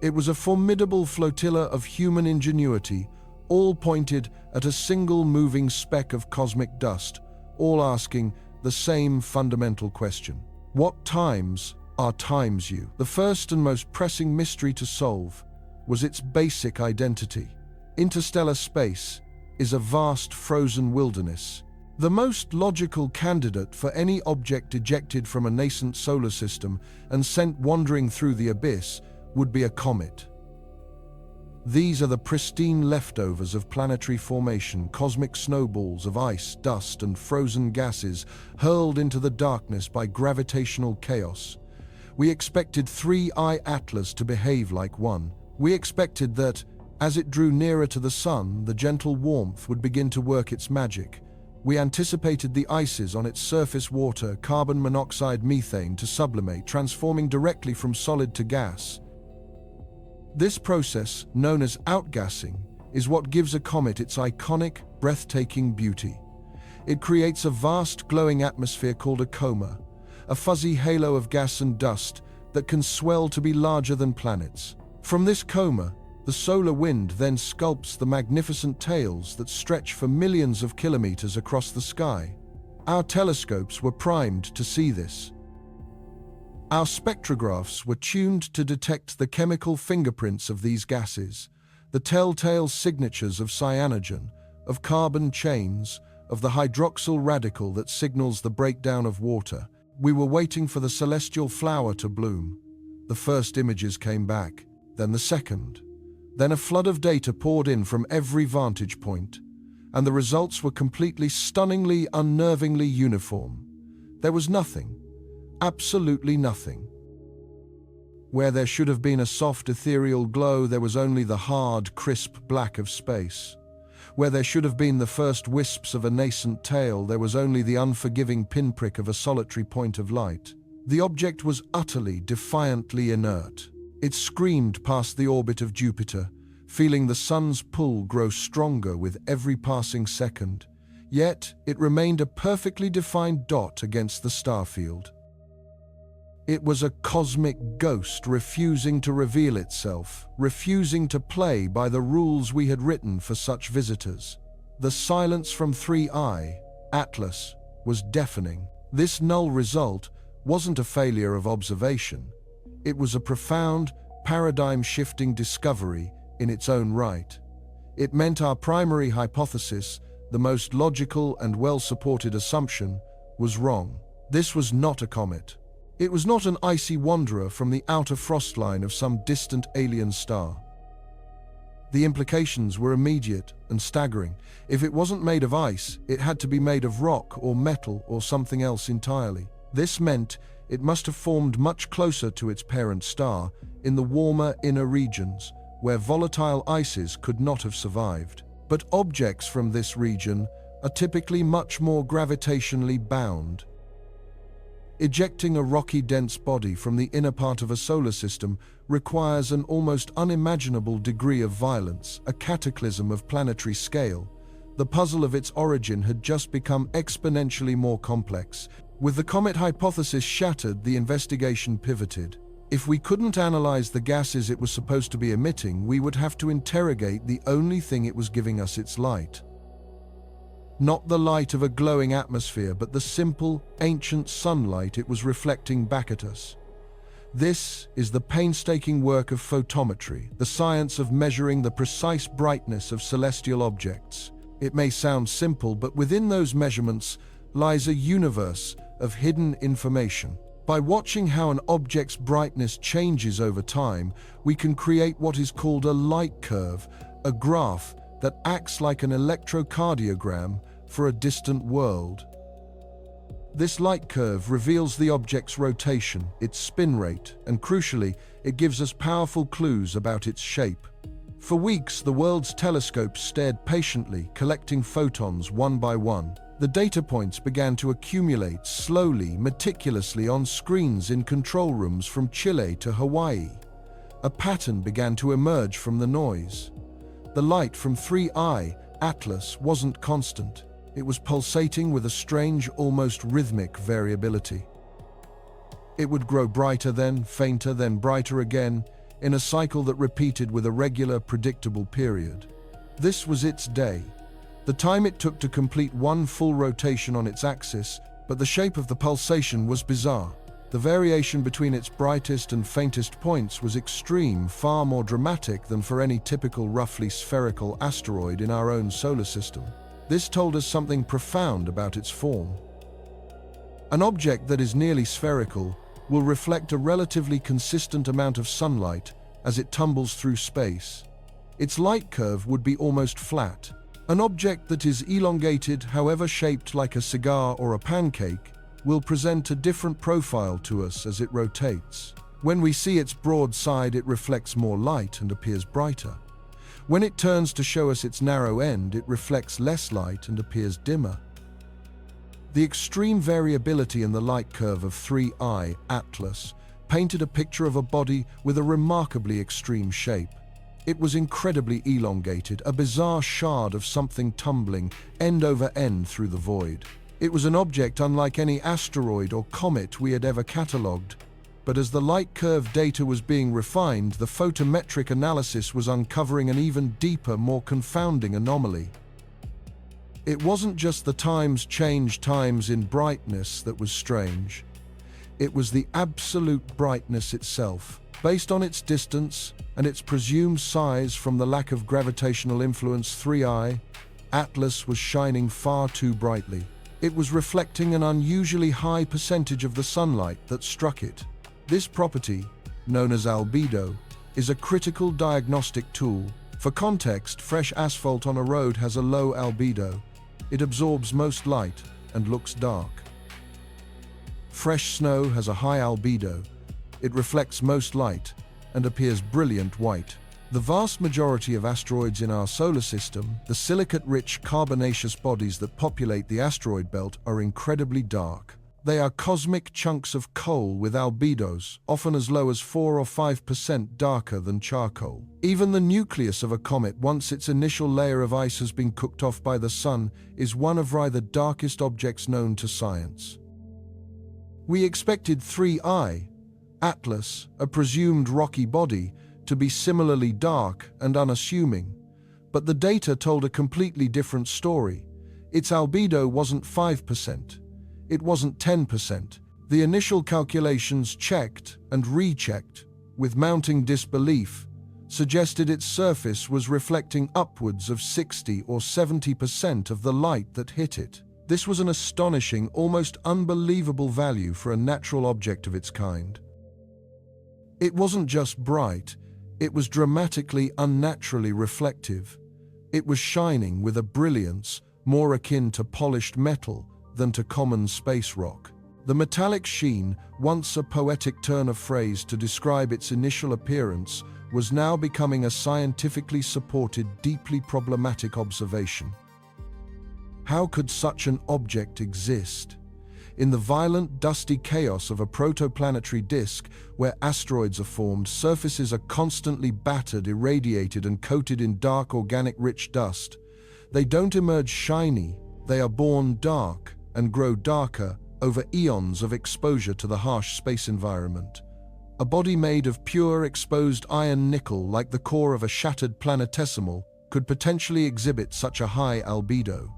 It was a formidable flotilla of human ingenuity, all pointed at a single moving speck of cosmic dust, all asking the same fundamental question. What times are times you? The first and most pressing mystery to solve was its basic identity. Interstellar space is a vast frozen wilderness, the most logical candidate for any object ejected from a nascent solar system and sent wandering through the abyss would be a comet. These are the pristine leftovers of planetary formation, cosmic snowballs of ice, dust, and frozen gases hurled into the darkness by gravitational chaos. We expected 3I Atlas to behave like one. We expected that, as it drew nearer to the sun, the gentle warmth would begin to work its magic. We anticipated the ices on its surface water, carbon monoxide, methane, to sublimate, transforming directly from solid to gas. This process, known as outgassing, is what gives a comet its iconic, breathtaking beauty. It creates a vast glowing atmosphere called a coma, a fuzzy halo of gas and dust that can swell to be larger than planets. From this coma, the solar wind then sculpts the magnificent tails that stretch for millions of kilometers across the sky. Our telescopes were primed to see this. Our spectrographs were tuned to detect the chemical fingerprints of these gases, the telltale signatures of cyanogen, of carbon chains, of the hydroxyl radical that signals the breakdown of water. We were waiting for the celestial flower to bloom. The first images came back, then the second. Then a flood of data poured in from every vantage point, and the results were completely, stunningly, unnervingly uniform. There was nothing. Absolutely nothing. Where there should have been a soft ethereal glow, there was only the hard, crisp black of space. Where there should have been the first wisps of a nascent tail, there was only the unforgiving pinprick of a solitary point of light. The object was utterly, defiantly inert. It screamed past the orbit of Jupiter, feeling the sun's pull grow stronger with every passing second. Yet, it remained a perfectly defined dot against the starfield. It was a cosmic ghost refusing to reveal itself, refusing to play by the rules we had written for such visitors. The silence from 3I, Atlas, was deafening. This null result wasn't a failure of observation. It was a profound, paradigm-shifting discovery in its own right. It meant our primary hypothesis, the most logical and well-supported assumption, was wrong. This was not a comet. It was not an icy wanderer from the outer frostline of some distant alien star. The implications were immediate and staggering. If it wasn't made of ice, it had to be made of rock or metal or something else entirely. This meant it must have formed much closer to its parent star, in the warmer inner regions, where volatile ices could not have survived. But objects from this region are typically much more gravitationally bound. Ejecting a rocky dense body from the inner part of a solar system requires an almost unimaginable degree of violence, a cataclysm of planetary scale. The puzzle of its origin had just become exponentially more complex. With the comet hypothesis shattered, the investigation pivoted. If we couldn't analyze the gases it was supposed to be emitting, we would have to interrogate the only thing it was giving us: its light. Not the light of a glowing atmosphere, but the simple, ancient sunlight it was reflecting back at us. This is the painstaking work of photometry, the science of measuring the precise brightness of celestial objects. It may sound simple, but within those measurements lies a universe of hidden information. By watching how an object's brightness changes over time, we can create what is called a light curve, a graph that acts like an electrocardiogram for a distant world. This light curve reveals the object's rotation, its spin rate, and crucially, it gives us powerful clues about its shape. For weeks, the world's telescopes stared patiently, collecting photons one by one. The data points began to accumulate slowly, meticulously on screens in control rooms from Chile to Hawaii. A pattern began to emerge from the noise. The light from 3I, Atlas, wasn't constant. It was pulsating with a strange, almost rhythmic variability. It would grow brighter, then fainter, then brighter again, in a cycle that repeated with a regular, predictable period. This was its day, the time it took to complete one full rotation on its axis, but the shape of the pulsation was bizarre. The variation between its brightest and faintest points was extreme, far more dramatic than for any typical roughly spherical asteroid in our own solar system. This told us something profound about its form. An object that is nearly spherical will reflect a relatively consistent amount of sunlight as it tumbles through space. Its light curve would be almost flat. An object that is elongated, however shaped like a cigar or a pancake, will present a different profile to us as it rotates. When we see its broad side, it reflects more light and appears brighter. When it turns to show us its narrow end, it reflects less light and appears dimmer. The extreme variability in the light curve of 3I, Atlas, painted a picture of a body with a remarkably extreme shape. It was incredibly elongated, a bizarre shard of something tumbling end over end through the void. It was an object unlike any asteroid or comet we had ever catalogued, but as the light curve data was being refined, the photometric analysis was uncovering an even deeper, more confounding anomaly. It wasn't just the times in brightness that was strange. It was the absolute brightness itself. Based on its distance and its presumed size from the lack of gravitational influence 3I, Atlas was shining far too brightly. It was reflecting an unusually high percentage of the sunlight that struck it. This property, known as albedo, is a critical diagnostic tool. For context, fresh asphalt on a road has a low albedo. It absorbs most light and looks dark. Fresh snow has a high albedo. It reflects most light and appears brilliant white. The vast majority of asteroids in our solar system, the silicate-rich carbonaceous bodies that populate the asteroid belt, are incredibly dark. They are cosmic chunks of coal with albedos, often as low as 4 or 5% darker than charcoal. Even the nucleus of a comet, once its initial layer of ice has been cooked off by the sun, is one of the darkest objects known to science. We expected 3I, Atlas, a presumed rocky body, to be similarly dark and unassuming, but the data told a completely different story. Its albedo wasn't 5%. It wasn't 10%. The initial calculations, checked and rechecked with mounting disbelief, suggested its surface was reflecting upwards of 60 or 70% of the light that hit it. This was an astonishing, almost unbelievable value for a natural object of its kind. It wasn't just bright, it was dramatically, unnaturally reflective. It was shining with a brilliance more akin to polished metal than to common space rock. The metallic sheen, once a poetic turn of phrase to describe its initial appearance, was now becoming a scientifically supported, deeply problematic observation. How could such an object exist? In the violent, dusty chaos of a protoplanetary disk, where asteroids are formed, surfaces are constantly battered, irradiated, and coated in dark, organic-rich dust. They don't emerge shiny, they are born dark and grow darker over eons of exposure to the harsh space environment. A body made of pure, exposed iron-nickel, like the core of a shattered planetesimal, could potentially exhibit such a high albedo.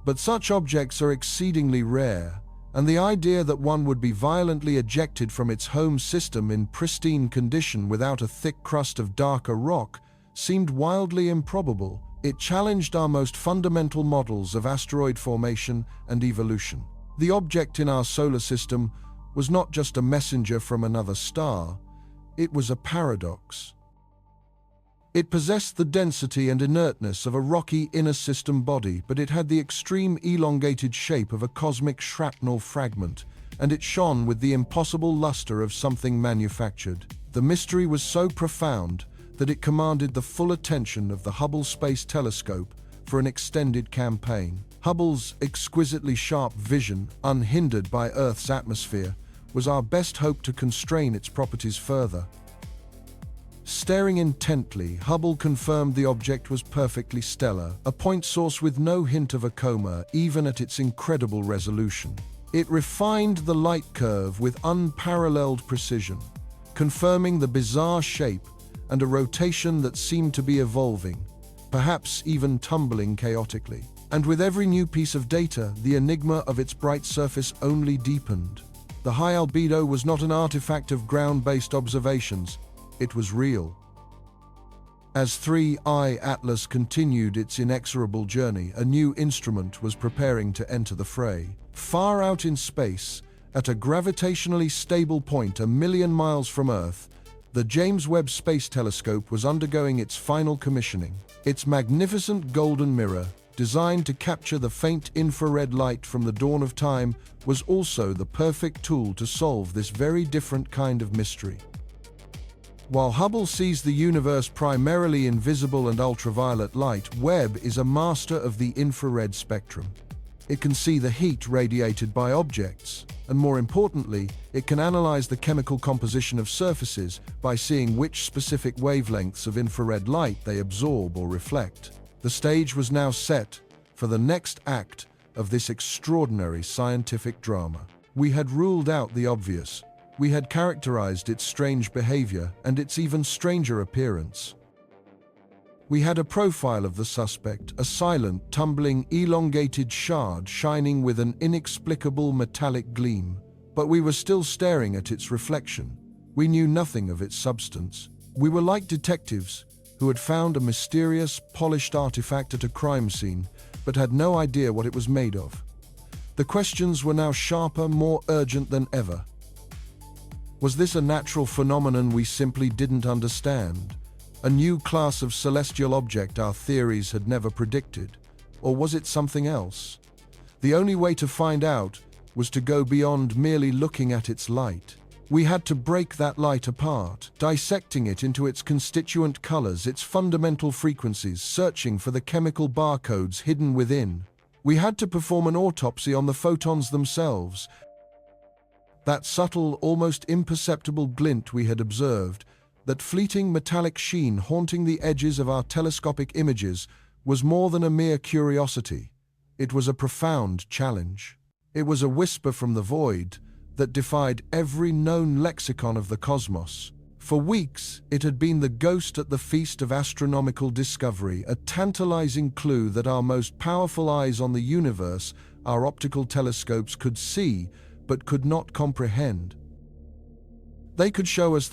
But such objects are exceedingly rare, and the idea that one would be violently ejected from its home system in pristine condition without a thick crust of darker rock seemed wildly improbable. It challenged our most fundamental models of asteroid formation and evolution. The object in our solar system was not just a messenger from another star, it was a paradox. It possessed the density and inertness of a rocky inner system body, but it had the extreme elongated shape of a cosmic shrapnel fragment, and it shone with the impossible luster of something manufactured. The mystery was so profound that it commanded the full attention of the Hubble Space Telescope for an extended campaign. Hubble's exquisitely sharp vision, unhindered by Earth's atmosphere, was our best hope to constrain its properties further. Staring intently, Hubble confirmed the object was perfectly stellar, a point source with no hint of a coma, even at its incredible resolution. It refined the light curve with unparalleled precision, confirming the bizarre shape and a rotation that seemed to be evolving, perhaps even tumbling chaotically. And with every new piece of data, the enigma of its bright surface only deepened. The high albedo was not an artifact of ground-based observations, it was real. As 3I Atlas continued its inexorable journey, a new instrument was preparing to enter the fray. Far out in space, at a gravitationally stable point 1,000,000 miles from Earth, the James Webb Space Telescope was undergoing its final commissioning. Its magnificent golden mirror, designed to capture the faint infrared light from the dawn of time, was also the perfect tool to solve this very different kind of mystery. While Hubble sees the universe primarily in visible and ultraviolet light, Webb is a master of the infrared spectrum. It can see the heat radiated by objects, and more importantly, it can analyze the chemical composition of surfaces by seeing which specific wavelengths of infrared light they absorb or reflect. The stage was now set for the next act of this extraordinary scientific drama. We had ruled out the obvious. We had characterized its strange behavior and its even stranger appearance. We had a profile of the suspect, a silent, tumbling, elongated shard shining with an inexplicable metallic gleam. But we were still staring at its reflection. We knew nothing of its substance. We were like detectives who had found a mysterious, polished artifact at a crime scene, but had no idea what it was made of. The questions were now sharper, more urgent than ever. Was this a natural phenomenon we simply didn't understand? A new class of celestial object our theories had never predicted? Or was it something else? The only way to find out was to go beyond merely looking at its light. We had to break that light apart, dissecting it into its constituent colors, its fundamental frequencies, searching for the chemical barcodes hidden within. We had to perform an autopsy on the photons themselves. That subtle, almost imperceptible glint we had observed, that fleeting metallic sheen haunting the edges of our telescopic images, was more than a mere curiosity. It was a profound challenge. It was a whisper from the void that defied every known lexicon of the cosmos. For weeks, it had been the ghost at the feast of astronomical discovery, a tantalizing clue that our most powerful eyes on the universe, our optical telescopes, could see, but could not comprehend. They could show us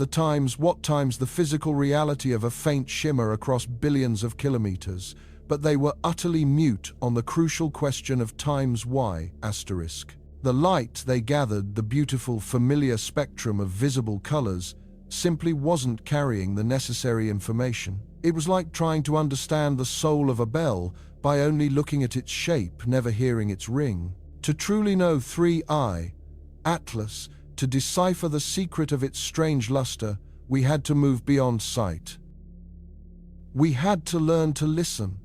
what times the physical reality of a faint shimmer across billions of kilometers, but they were utterly mute on the crucial question of times why, asterisk. The light they gathered, the beautiful, familiar spectrum of visible colors, simply wasn't carrying the necessary information. It was like trying to understand the soul of a bell by only looking at its shape, never hearing its ring. To truly know 3I Atlas, to decipher the secret of its strange luster, we had to move beyond sight. We had to learn to listen.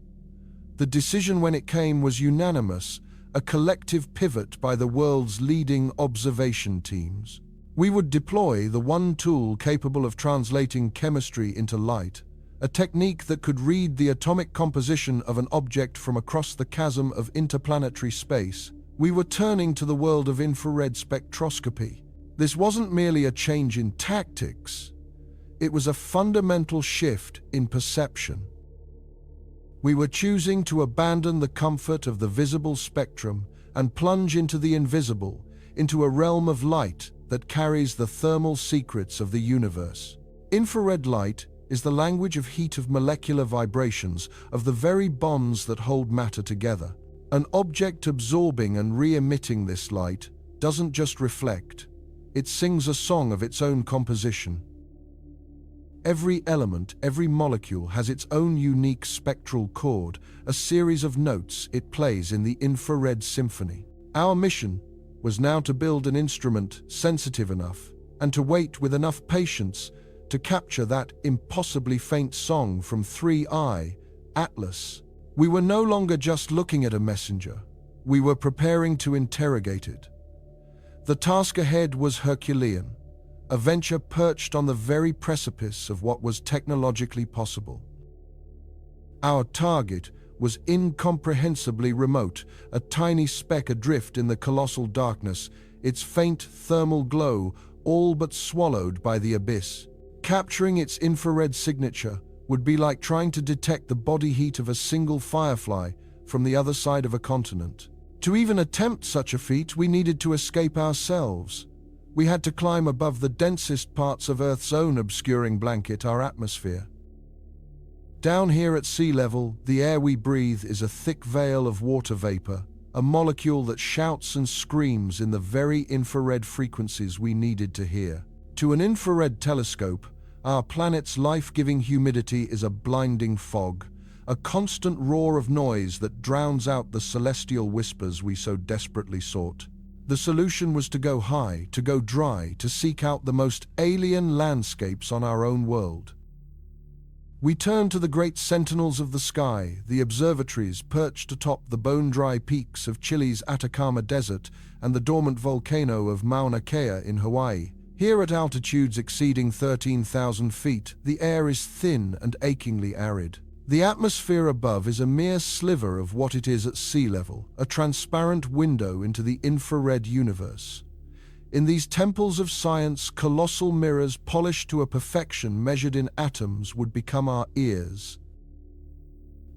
The decision when it came was unanimous, a collective pivot by the world's leading observation teams. We would deploy the one tool capable of translating chemistry into light, a technique that could read the atomic composition of an object from across the chasm of interplanetary space. We were turning to the world of infrared spectroscopy. This wasn't merely a change in tactics, it was a fundamental shift in perception. We were choosing to abandon the comfort of the visible spectrum and plunge into the invisible, into a realm of light that carries the thermal secrets of the universe. Infrared light is the language of heat, of molecular vibrations, of the very bonds that hold matter together. An object absorbing and re-emitting this light doesn't just reflect, it sings a song of its own composition. Every element, every molecule has its own unique spectral chord, a series of notes it plays in the infrared symphony. Our mission was now to build an instrument sensitive enough and to wait with enough patience to capture that impossibly faint song from 3I, Atlas. We were no longer just looking at a messenger, we were preparing to interrogate it. The task ahead was Herculean, a venture perched on the very precipice of what was technologically possible. Our target was incomprehensibly remote, a tiny speck adrift in the colossal darkness, its faint thermal glow all but swallowed by the abyss. Capturing its infrared signature would be like trying to detect the body heat of a single firefly from the other side of a continent. To even attempt such a feat, we needed to escape ourselves. We had to climb above the densest parts of Earth's own obscuring blanket, our atmosphere. Down here at sea level, the air we breathe is a thick veil of water vapor, a molecule that shouts and screams in the very infrared frequencies we needed to hear. To an infrared telescope, our planet's life-giving humidity is a blinding fog, a constant roar of noise that drowns out the celestial whispers we so desperately sought. The solution was to go high, to go dry, to seek out the most alien landscapes on our own world. We turned to the great sentinels of the sky, the observatories perched atop the bone-dry peaks of Chile's Atacama Desert and the dormant volcano of Mauna Kea in Hawaii. Here at altitudes exceeding 13,000 feet, the air is thin and achingly arid. The atmosphere above is a mere sliver of what it is at sea level, a transparent window into the infrared universe. In these temples of science, colossal mirrors polished to a perfection measured in atoms would become our ears.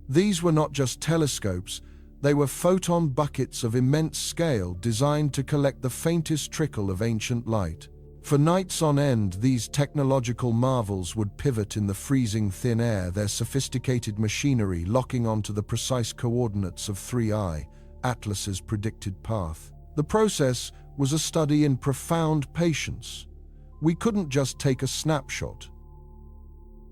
These were not just telescopes, they were photon buckets of immense scale designed to collect the faintest trickle of ancient light. For nights on end, these technological marvels would pivot in the freezing thin air, their sophisticated machinery locking onto the precise coordinates of 3I, Atlas's predicted path. The process was a study in profound patience. We couldn't just take a snapshot.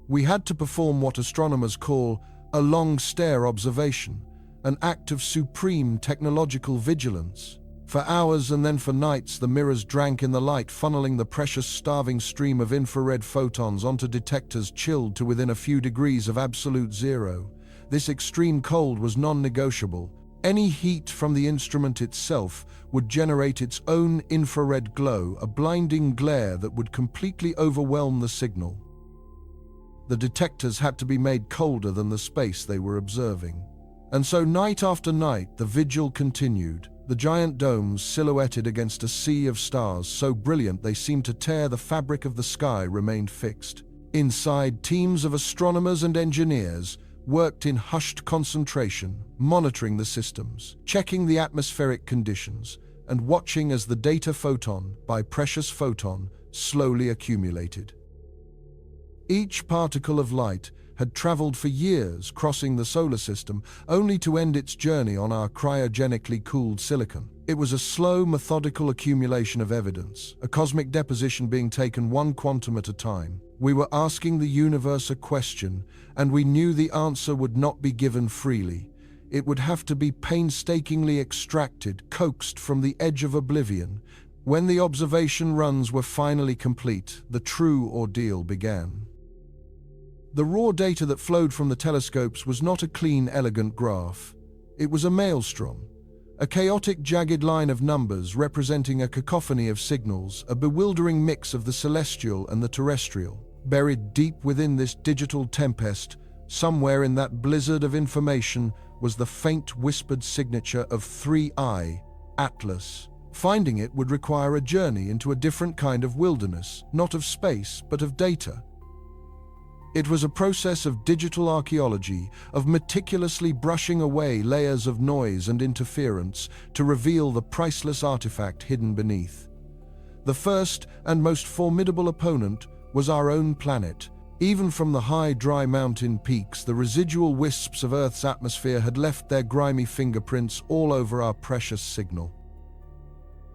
We had to perform what astronomers call a long stare observation, an act of supreme technological vigilance. For hours and then for nights, the mirrors drank in the light, funneling the precious starving stream of infrared photons onto detectors chilled to within a few degrees of absolute zero. This extreme cold was non-negotiable. Any heat from the instrument itself would generate its own infrared glow, a blinding glare that would completely overwhelm the signal. The detectors had to be made colder than the space they were observing. And so night after night, the vigil continued. The giant domes, silhouetted against a sea of stars so brilliant they seemed to tear the fabric of the sky, remained fixed. Inside, teams of astronomers and engineers worked in hushed concentration, monitoring the systems, checking the atmospheric conditions, and watching as the data photon by precious photon slowly accumulated. Each particle of light had traveled for years, crossing the solar system, only to end its journey on our cryogenically cooled silicon. It was a slow, methodical accumulation of evidence, a cosmic deposition being taken one quantum at a time. We were asking the universe a question, and we knew the answer would not be given freely. It would have to be painstakingly extracted, coaxed from the edge of oblivion. When the observation runs were finally complete, the true ordeal began. The raw data that flowed from the telescopes was not a clean, elegant graph. It was a maelstrom, a chaotic, jagged line of numbers representing a cacophony of signals, a bewildering mix of the celestial and the terrestrial. Buried deep within this digital tempest, somewhere in that blizzard of information, was the faint whispered signature of 3I, Atlas. Finding it would require a journey into a different kind of wilderness, not of space, but of data. It was a process of digital archaeology, of meticulously brushing away layers of noise and interference to reveal the priceless artifact hidden beneath. The first and most formidable opponent was our own planet. Even from the high, dry mountain peaks, the residual wisps of Earth's atmosphere had left their grimy fingerprints all over our precious signal.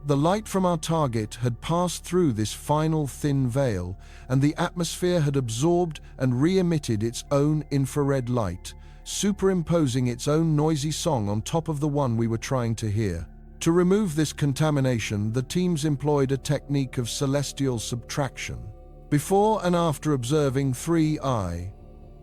The light from our target had passed through this final thin veil, and the atmosphere had absorbed and re-emitted its own infrared light, superimposing its own noisy song on top of the one we were trying to hear. To remove this contamination, the teams employed a technique of celestial subtraction. Before and after observing 3I,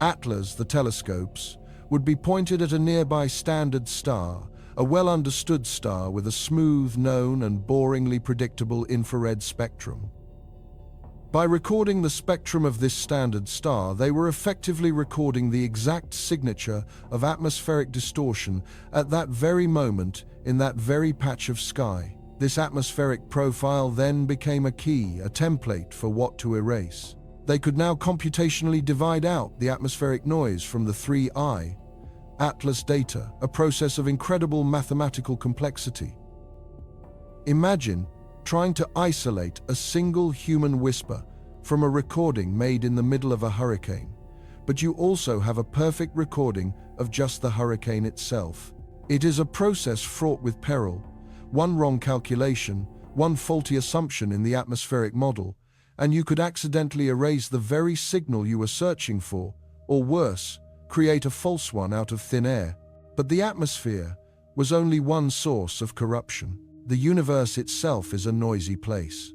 Atlas, the telescopes, would be pointed at a nearby standard star, a well-understood star with a smooth, known, and boringly predictable infrared spectrum. By recording the spectrum of this standard star, they were effectively recording the exact signature of atmospheric distortion at that very moment in that very patch of sky. This atmospheric profile then became a key, a template for what to erase. They could now computationally divide out the atmospheric noise from the 3I, Atlas data, a process of incredible mathematical complexity. Imagine trying to isolate a single human whisper from a recording made in the middle of a hurricane, but you also have a perfect recording of just the hurricane itself. It is a process fraught with peril. One wrong calculation, one faulty assumption in the atmospheric model, and you could accidentally erase the very signal you were searching for, or worse, create a false one out of thin air. But the atmosphere was only one source of corruption. The universe itself is a noisy place.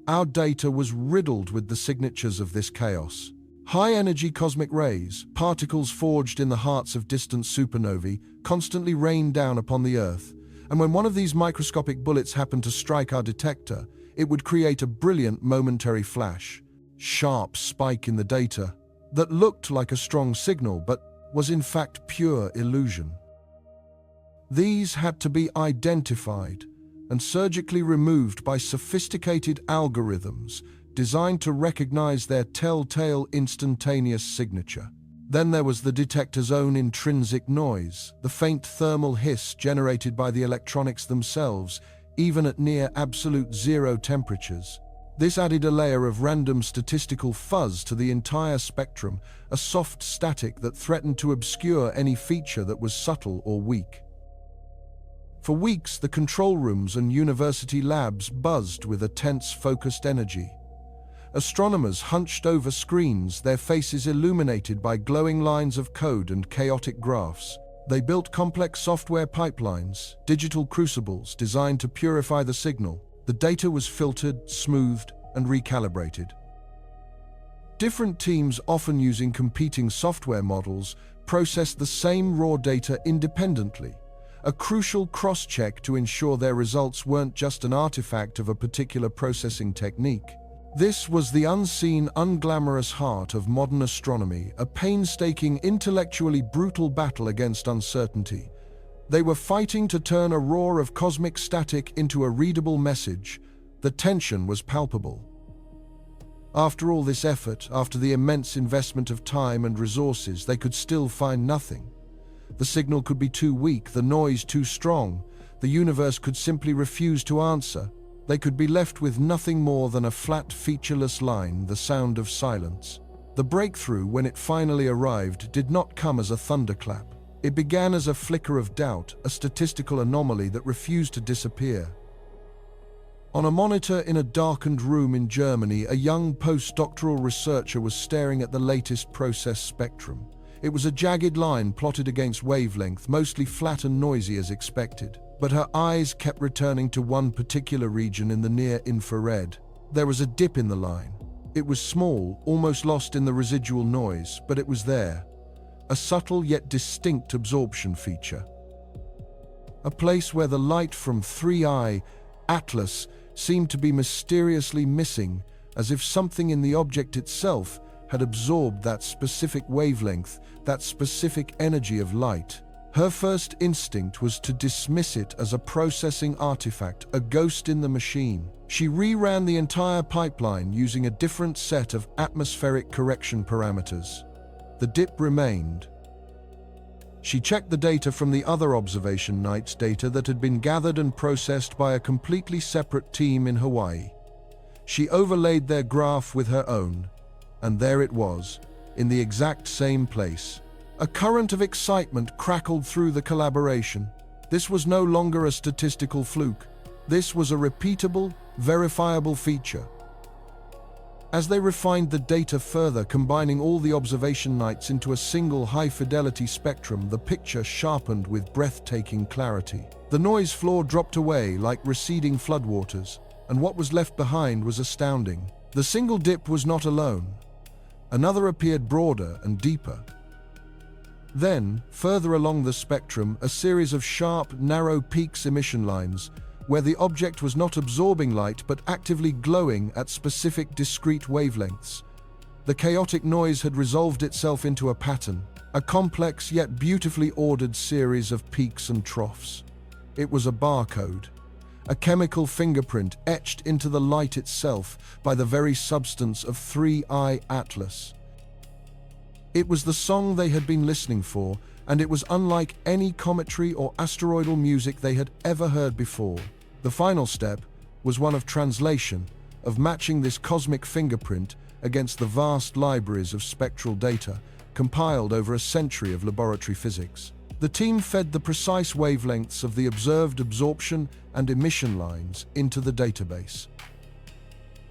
Our data was riddled with the signatures of this chaos. High-energy cosmic rays, particles forged in the hearts of distant supernovae, constantly rained down upon the Earth, and when one of these microscopic bullets happened to strike our detector, it would create a brilliant momentary flash, sharp spike in the data, that looked like a strong signal but was in fact pure illusion. These had to be identified and surgically removed by sophisticated algorithms designed to recognize their telltale instantaneous signature. Then there was the detector's own intrinsic noise, the faint thermal hiss generated by the electronics themselves, even at near absolute zero temperatures. This added a layer of random statistical fuzz to the entire spectrum, a soft static that threatened to obscure any feature that was subtle or weak. For weeks, the control rooms and university labs buzzed with a tense, focused energy. Astronomers hunched over screens, their faces illuminated by glowing lines of code and chaotic graphs. They built complex software pipelines, digital crucibles designed to purify the signal. The data was filtered, smoothed, and recalibrated. Different teams, often using competing software models, processed the same raw data independently, a crucial cross-check to ensure their results weren't just an artifact of a particular processing technique. This was the unseen, unglamorous heart of modern astronomy, a painstaking, intellectually brutal battle against uncertainty. They were fighting to turn a roar of cosmic static into a readable message. The tension was palpable. After all this effort, after the immense investment of time and resources, they could still find nothing. The signal could be too weak, the noise too strong. The universe could simply refuse to answer. They could be left with nothing more than a flat, featureless line, the sound of silence. The breakthrough, when it finally arrived, did not come as a thunderclap. It began as a flicker of doubt, a statistical anomaly that refused to disappear. On a monitor in a darkened room in Germany, a young postdoctoral researcher was staring at the latest process spectrum. It was a jagged line plotted against wavelength, mostly flat and noisy as expected. But her eyes kept returning to one particular region in the near infrared. There was a dip in the line, It was small, almost lost in the residual noise, but it was there. A subtle yet distinct absorption feature. A place where the light from 3I, Atlas, seemed to be mysteriously missing, as if something in the object itself had absorbed that specific wavelength, that specific energy of light. Her first instinct was to dismiss it as a processing artifact, a ghost in the machine. She reran the entire pipeline using a different set of atmospheric correction parameters. The dip remained. She checked the data from the other observation night's data that had been gathered and processed by a completely separate team in Hawaii. She overlaid their graph with her own, and there it was, in the exact same place. A current of excitement crackled through the collaboration. This was no longer a statistical fluke. This was a repeatable, verifiable feature. As they refined the data further, combining all the observation nights into a single high-fidelity spectrum, the picture sharpened with breathtaking clarity. The noise floor dropped away like receding floodwaters, and what was left behind was astounding. The single dip was not alone. Another appeared broader and deeper. Then, further along the spectrum, a series of sharp, narrow peaks emission lines, where the object was not absorbing light but actively glowing at specific discrete wavelengths. The chaotic noise had resolved itself into a pattern, a complex yet beautifully ordered series of peaks and troughs. It was a barcode, a chemical fingerprint etched into the light itself by the very substance of 3I Atlas. It was the song they had been listening for, and it was unlike any cometary or asteroidal music they had ever heard before. The final step was one of translation, of matching this cosmic fingerprint against the vast libraries of spectral data compiled over a century of laboratory physics. The team fed the precise wavelengths of the observed absorption and emission lines into the database.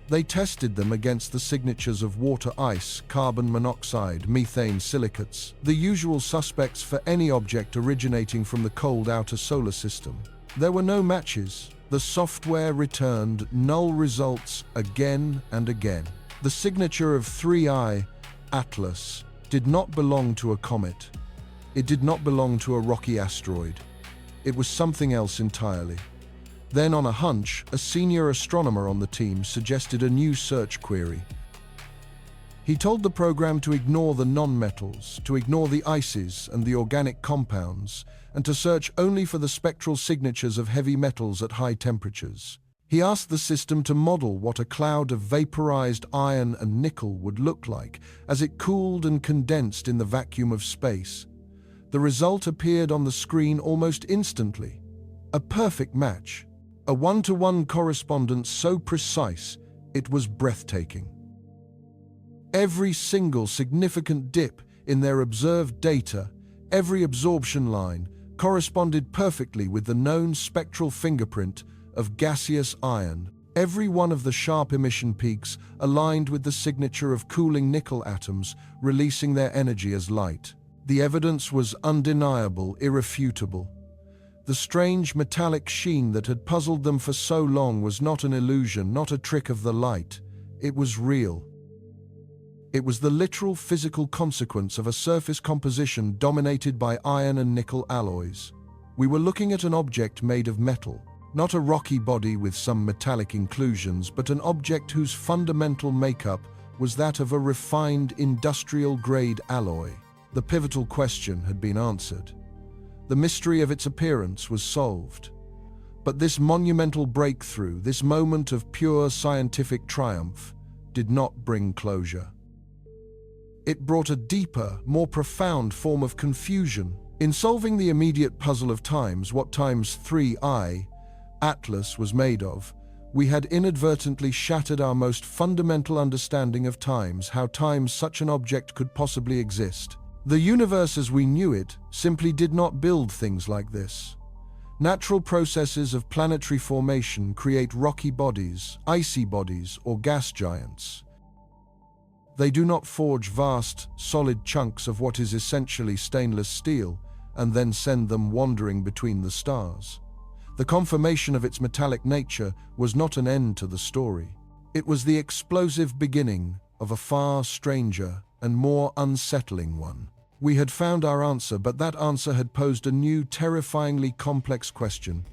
They tested them against the signatures of water ice, carbon monoxide, methane silicates, the usual suspects for any object originating from the cold outer solar system. There were no matches. The software returned null results again and again. The signature of 3I, Atlas, did not belong to a comet. It did not belong to a rocky asteroid. It was something else entirely. Then, on a hunch, a senior astronomer on the team suggested a new search query. He told the program to ignore the non-metals, to ignore the ices and the organic compounds, and to search only for the spectral signatures of heavy metals at high temperatures. He asked the system to model what a cloud of vaporized iron and nickel would look like as it cooled and condensed in the vacuum of space. The result appeared on the screen almost instantly. A perfect match. A one-to-one correspondence so precise, it was breathtaking. Every single significant dip in their observed data, every absorption line, corresponded perfectly with the known spectral fingerprint of gaseous iron. Every one of the sharp emission peaks aligned with the signature of cooling nickel atoms, releasing their energy as light. The evidence was undeniable, irrefutable. The strange metallic sheen that had puzzled them for so long was not an illusion, not a trick of the light. It was real. It was the literal physical consequence of a surface composition dominated by iron and nickel alloys. We were looking at an object made of metal, not a rocky body with some metallic inclusions, but an object whose fundamental makeup was that of a refined industrial-grade alloy. The pivotal question had been answered. The mystery of its appearance was solved. But this monumental breakthrough, this moment of pure scientific triumph, did not bring closure. It brought a deeper, more profound form of confusion. In solving the immediate puzzle of times, what times 3I, Atlas, was made of, we had inadvertently shattered our most fundamental understanding of times, how times such an object could possibly exist. The universe as we knew it simply did not build things like this. Natural processes of planetary formation create rocky bodies, icy bodies, or gas giants. They do not forge vast, solid chunks of what is essentially stainless steel and then send them wandering between the stars. The confirmation of its metallic nature was not an end to the story. It was the explosive beginning of a far stranger and more unsettling one. We had found our answer, but that answer had posed a new, terrifyingly complex question.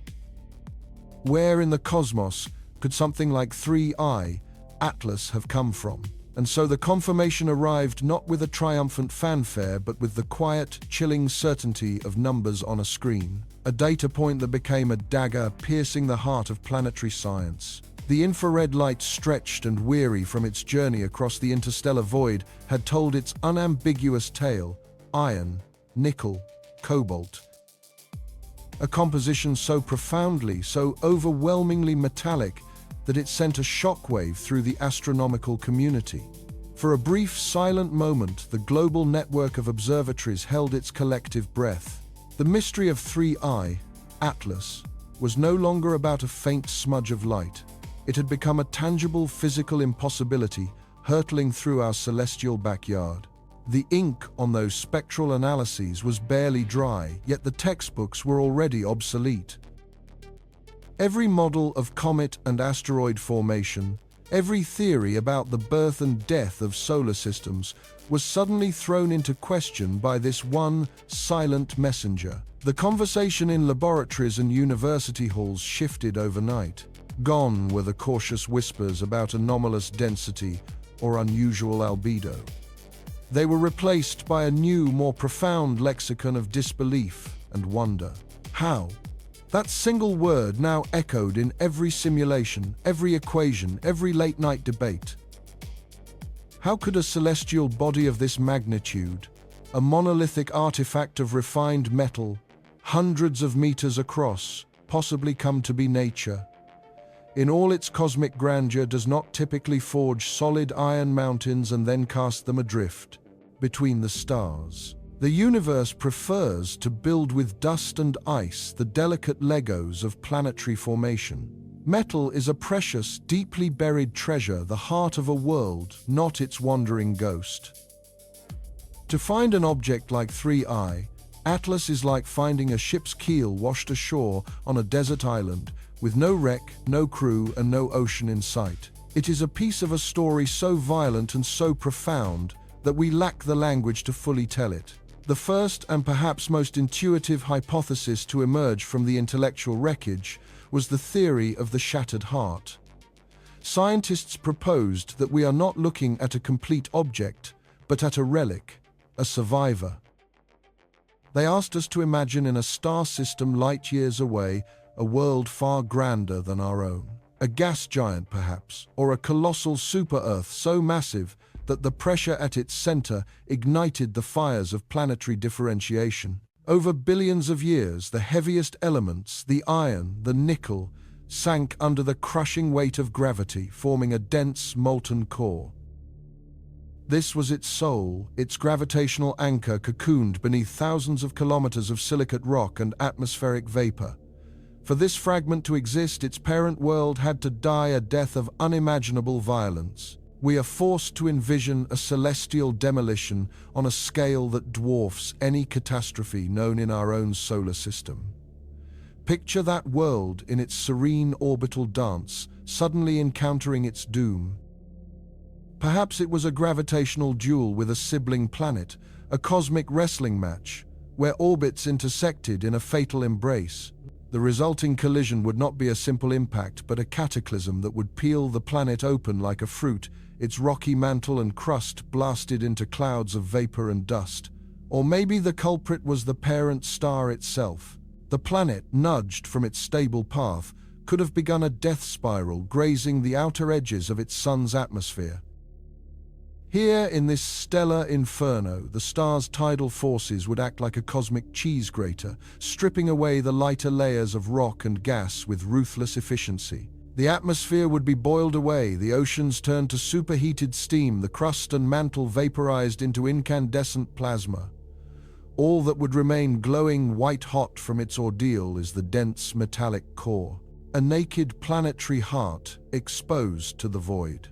Where in the cosmos could something like 3I, Atlas, have come from? And so the confirmation arrived not with a triumphant fanfare, but with the quiet, chilling certainty of numbers on a screen. A data point that became a dagger piercing the heart of planetary science. The infrared light, stretched and weary from its journey across the interstellar void, had told its unambiguous tale: iron, nickel, cobalt. A composition so profoundly, so overwhelmingly metallic that it sent a shockwave through the astronomical community. For a brief, silent moment, the global network of observatories held its collective breath. The mystery of 3I, Atlas, was no longer about a faint smudge of light. It had become a tangible physical impossibility, hurtling through our celestial backyard. The ink on those spectral analyses was barely dry, yet the textbooks were already obsolete. Every model of comet and asteroid formation, every theory about the birth and death of solar systems was suddenly thrown into question by this one silent messenger. The conversation in laboratories and university halls shifted overnight. Gone were the cautious whispers about anomalous density or unusual albedo. They were replaced by a new, more profound lexicon of disbelief and wonder. How? That single word now echoed in every simulation, every equation, every late-night debate. How could a celestial body of this magnitude, a monolithic artifact of refined metal, hundreds of meters across, possibly come to be nature? In all its cosmic grandeur, does not typically forge solid iron mountains and then cast them adrift between the stars. The universe prefers to build with dust and ice the delicate Legos of planetary formation. Metal is a precious, deeply buried treasure, the heart of a world, not its wandering ghost. To find an object like 3I, Atlas is like finding a ship's keel washed ashore on a desert island, with no wreck, no crew, and no ocean in sight. It is a piece of a story so violent and so profound that we lack the language to fully tell it. The first and perhaps most intuitive hypothesis to emerge from the intellectual wreckage was the theory of the shattered heart. Scientists proposed that we are not looking at a complete object, but at a relic, a survivor. They asked us to imagine in a star system light years away, a world far grander than our own. A gas giant, perhaps, or a colossal super-Earth so massive that the pressure at its center ignited the fires of planetary differentiation. Over billions of years, the heaviest elements, the iron, the nickel, sank under the crushing weight of gravity, forming a dense, molten core. This was its soul, its gravitational anchor cocooned beneath thousands of kilometers of silicate rock and atmospheric vapor. For this fragment to exist, its parent world had to die a death of unimaginable violence. We are forced to envision a celestial demolition on a scale that dwarfs any catastrophe known in our own solar system. Picture that world in its serene orbital dance, suddenly encountering its doom. Perhaps it was a gravitational duel with a sibling planet, a cosmic wrestling match, where orbits intersected in a fatal embrace. The resulting collision would not be a simple impact, but a cataclysm that would peel the planet open like a fruit, its rocky mantle and crust blasted into clouds of vapor and dust. Or maybe the culprit was the parent star itself. The planet, nudged from its stable path, could have begun a death spiral, grazing the outer edges of its sun's atmosphere. Here, in this stellar inferno, the star's tidal forces would act like a cosmic cheese grater, stripping away the lighter layers of rock and gas with ruthless efficiency. The atmosphere would be boiled away, the oceans turned to superheated steam, the crust and mantle vaporized into incandescent plasma. All that would remain glowing white-hot from its ordeal is the dense metallic core, a naked planetary heart exposed to the void.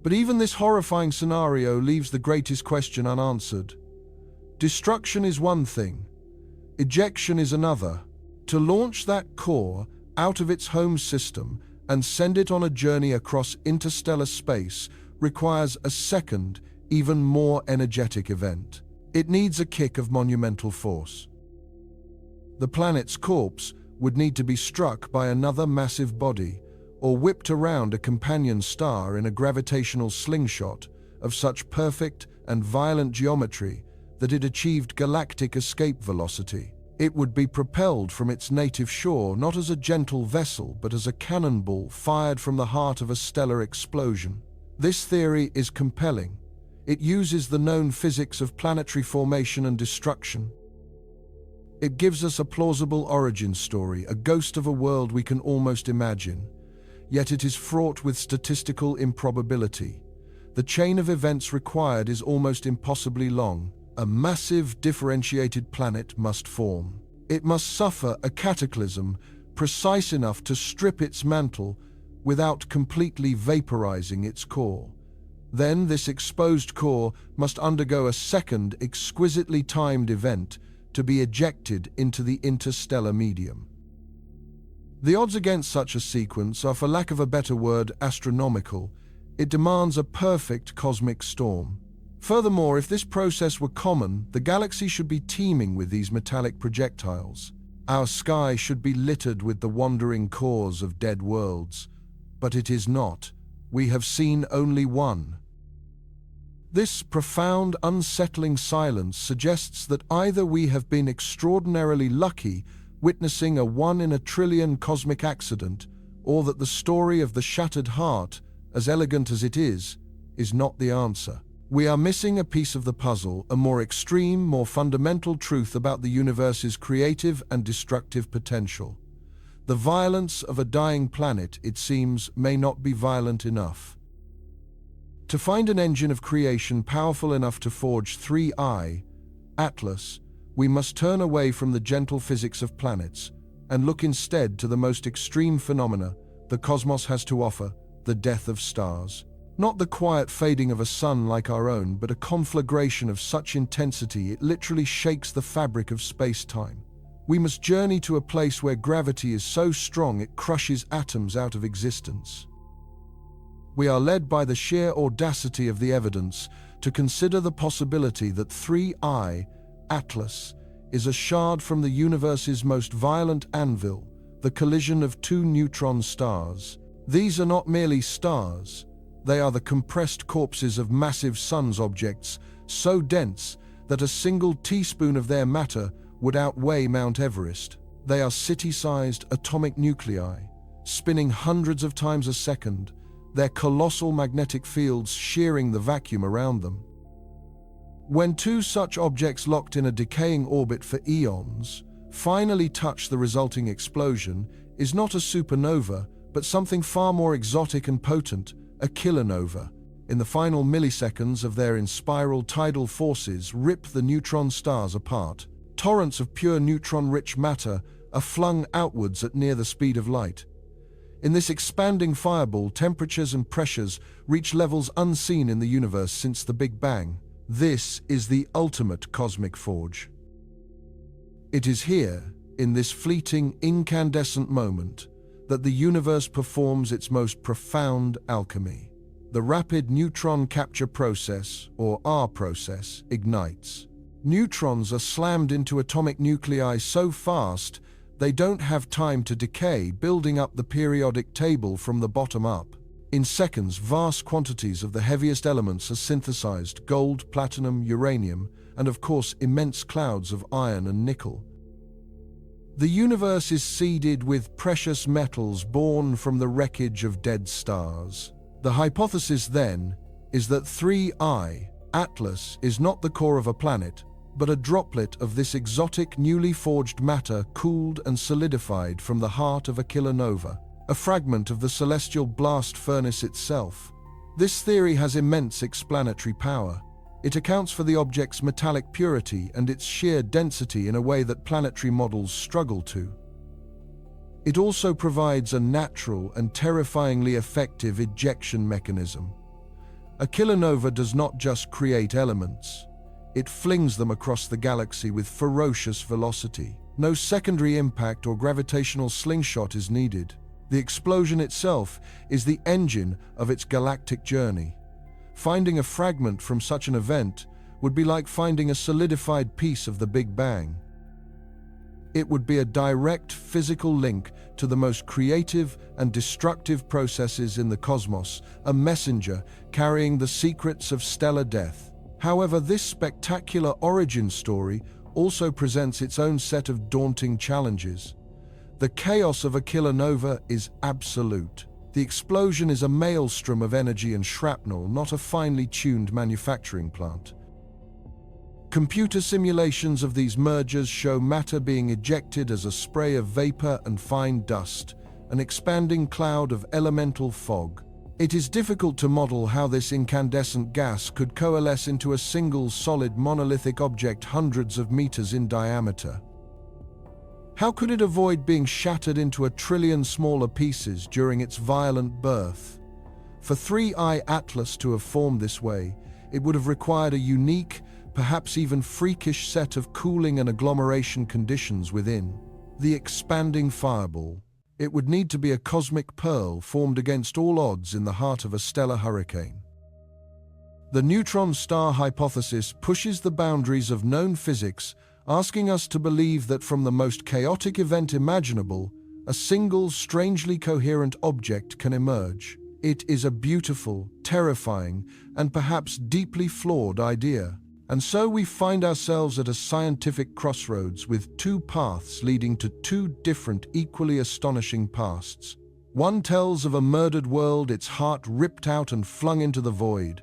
But even this horrifying scenario leaves the greatest question unanswered. Destruction is one thing, ejection is another. To launch that core out of its home system, and send it on a journey across interstellar space requires a second, even more energetic event. It needs a kick of monumental force. The planet's corpse would need to be struck by another massive body, or whipped around a companion star in a gravitational slingshot of such perfect and violent geometry that it achieved galactic escape velocity. It would be propelled from its native shore not as a gentle vessel but as a cannonball fired from the heart of a stellar explosion. This theory is compelling. It uses the known physics of planetary formation and destruction. It gives us a plausible origin story, a ghost of a world we can almost imagine, yet it is fraught with statistical improbability. The chain of events required is almost impossibly long. A massive, differentiated planet must form. It must suffer a cataclysm precise enough to strip its mantle without completely vaporizing its core. Then this exposed core must undergo a second, exquisitely timed event to be ejected into the interstellar medium. The odds against such a sequence are, for lack of a better word, astronomical. It demands a perfect cosmic storm. Furthermore, if this process were common, the galaxy should be teeming with these metallic projectiles. Our sky should be littered with the wandering cores of dead worlds. But it is not. We have seen only one. This profound, unsettling silence suggests that either we have been extraordinarily lucky witnessing a one-in-a-trillion cosmic accident, or that the story of the shattered heart, as elegant as it is not the answer. We are missing a piece of the puzzle, a more extreme, more fundamental truth about the universe's creative and destructive potential. The violence of a dying planet, it seems, may not be violent enough. To find an engine of creation powerful enough to forge 3I, Atlas, we must turn away from the gentle physics of planets and look instead to the most extreme phenomena the cosmos has to offer, the death of stars. Not the quiet fading of a sun like our own, but a conflagration of such intensity it literally shakes the fabric of space-time. We must journey to a place where gravity is so strong it crushes atoms out of existence. We are led by the sheer audacity of the evidence to consider the possibility that 3I, Atlas, is a shard from the universe's most violent anvil, the collision of two neutron stars. These are not merely stars. They are the compressed corpses of massive suns objects, so dense that a single teaspoon of their matter would outweigh Mount Everest. They are city-sized atomic nuclei, spinning hundreds of times a second, their colossal magnetic fields shearing the vacuum around them. When two such objects locked in a decaying orbit for eons finally touch, the resulting explosion is not a supernova, but something far more exotic and potent, a kilonova. In the final milliseconds of their in-spiral tidal forces rip the neutron stars apart. Torrents of pure neutron-rich matter are flung outwards at near the speed of light. In this expanding fireball, temperatures and pressures reach levels unseen in the universe since the Big Bang. This is the ultimate cosmic forge. It is here, in this fleeting, incandescent moment, that the universe performs its most profound alchemy. The rapid neutron capture process, or R process, ignites. Neutrons are slammed into atomic nuclei so fast they don't have time to decay, building up the periodic table from the bottom up. In seconds, vast quantities of the heaviest elements are synthesized: gold, platinum, uranium, and of course immense clouds of iron and nickel. The universe is seeded with precious metals born from the wreckage of dead stars. The hypothesis then is that 3I, Atlas, is not the core of a planet, but a droplet of this exotic, newly forged matter cooled and solidified from the heart of a kilonova, a fragment of the celestial blast furnace itself. This theory has immense explanatory power. It accounts for the object's metallic purity and its sheer density in a way that planetary models struggle to. It also provides a natural and terrifyingly effective ejection mechanism. A kilonova does not just create elements, it flings them across the galaxy with ferocious velocity. No secondary impact or gravitational slingshot is needed. The explosion itself is the engine of its galactic journey. Finding a fragment from such an event would be like finding a solidified piece of the Big Bang. It would be a direct physical link to the most creative and destructive processes in the cosmos, a messenger carrying the secrets of stellar death. However, this spectacular origin story also presents its own set of daunting challenges. The chaos of a kilonova is absolute. The explosion is a maelstrom of energy and shrapnel, not a finely tuned manufacturing plant. Computer simulations of these mergers show matter being ejected as a spray of vapor and fine dust, an expanding cloud of elemental fog. It is difficult to model how this incandescent gas could coalesce into a single solid monolithic object hundreds of meters in diameter. How could it avoid being shattered into a trillion smaller pieces during its violent birth? For 3I Atlas to have formed this way, it would have required a unique, perhaps even freakish set of cooling and agglomeration conditions within. The expanding fireball. It would need to be a cosmic pearl formed against all odds in the heart of a stellar hurricane. The neutron star hypothesis pushes the boundaries of known physics, asking us to believe that from the most chaotic event imaginable, a single, strangely coherent object can emerge. It is a beautiful, terrifying, and perhaps deeply flawed idea. And so we find ourselves at a scientific crossroads with two paths leading to two different, equally astonishing pasts. One tells of a murdered world, its heart ripped out and flung into the void.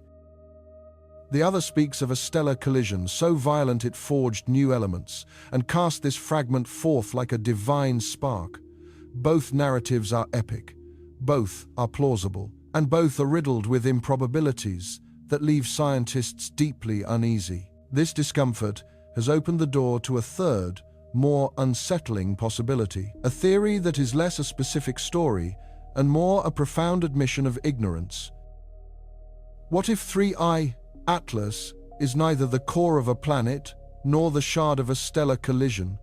The other speaks of a stellar collision so violent it forged new elements and cast this fragment forth like a divine spark. Both narratives are epic, both are plausible, and both are riddled with improbabilities that leave scientists deeply uneasy. This discomfort has opened the door to a third, more unsettling possibility, a theory that is less a specific story and more a profound admission of ignorance. What if 3I Atlas is neither the core of a planet nor the shard of a stellar collision?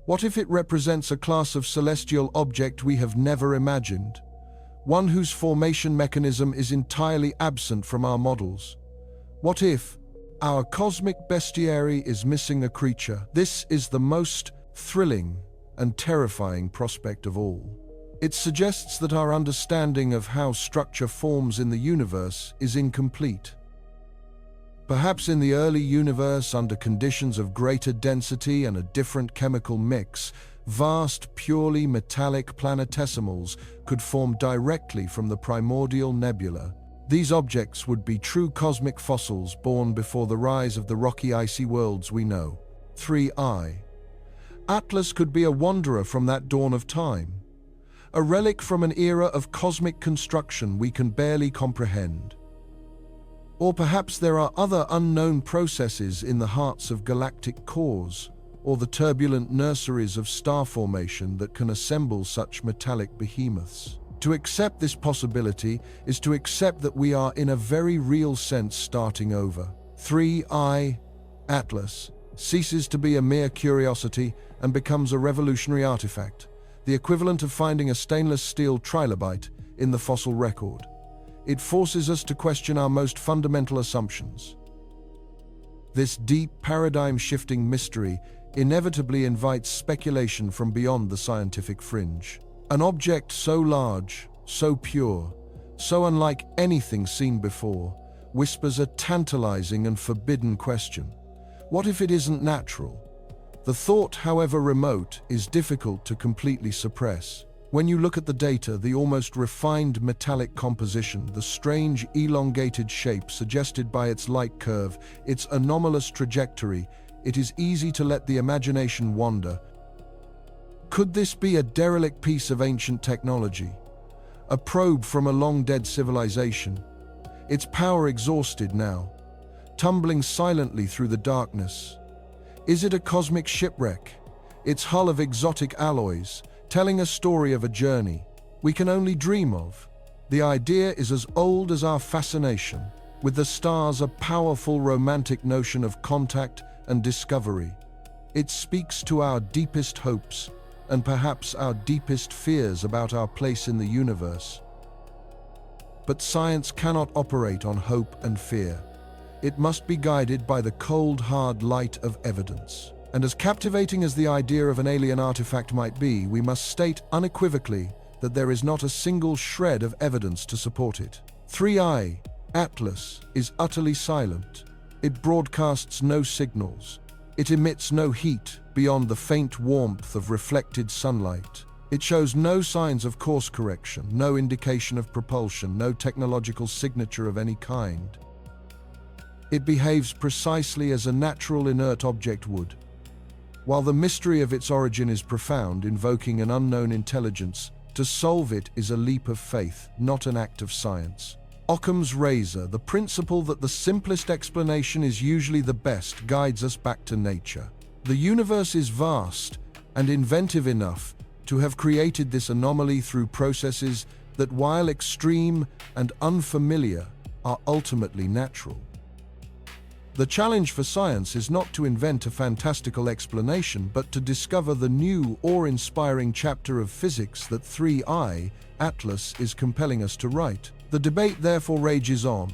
What if it represents a class of celestial object we have never imagined? One whose formation mechanism is entirely absent from our models? What if our cosmic bestiary is missing a creature? This is the most thrilling and terrifying prospect of all. It suggests that our understanding of how structure forms in the universe is incomplete. Perhaps in the early universe, under conditions of greater density and a different chemical mix, vast, purely metallic planetesimals could form directly from the primordial nebula. These objects would be true cosmic fossils born before the rise of the rocky icy worlds we know. 3I Atlas could be a wanderer from that dawn of time, a relic from an era of cosmic construction we can barely comprehend. Or perhaps there are other unknown processes in the hearts of galactic cores, or the turbulent nurseries of star formation that can assemble such metallic behemoths. To accept this possibility is to accept that we are in a very real sense starting over. 3I Atlas ceases to be a mere curiosity and becomes a revolutionary artifact, the equivalent of finding a stainless steel trilobite in the fossil record. It forces us to question our most fundamental assumptions. This deep, paradigm-shifting mystery inevitably invites speculation from beyond the scientific fringe. An object so large, so pure, so unlike anything seen before, whispers a tantalizing and forbidden question. What if it isn't natural? The thought, however remote, is difficult to completely suppress. When you look at the data, the almost refined metallic composition, the strange elongated shape suggested by its light curve, its anomalous trajectory, it is easy to let the imagination wander. Could this be a derelict piece of ancient technology? A probe from a long-dead civilization? Its power exhausted now, tumbling silently through the darkness. Is it a cosmic shipwreck? Its hull of exotic alloys, telling a story of a journey we can only dream of. The idea is as old as our fascination, with the stars a powerful romantic notion of contact and discovery. It speaks to our deepest hopes, and perhaps our deepest fears about our place in the universe. But science cannot operate on hope and fear. It must be guided by the cold, hard light of evidence. And as captivating as the idea of an alien artifact might be, we must state unequivocally that there is not a single shred of evidence to support it. 3I, Atlas, is utterly silent. It broadcasts no signals. It emits no heat beyond the faint warmth of reflected sunlight. It shows no signs of course correction, no indication of propulsion, no technological signature of any kind. It behaves precisely as a natural inert object would. While the mystery of its origin is profound, invoking an unknown intelligence, to solve it is a leap of faith, not an act of science. Occam's razor, the principle that the simplest explanation is usually the best, guides us back to nature. The universe is vast and inventive enough to have created this anomaly through processes that, while extreme and unfamiliar, are ultimately natural. The challenge for science is not to invent a fantastical explanation, but to discover the new, awe-inspiring chapter of physics that 3I, Atlas, is compelling us to write. The debate therefore rages on,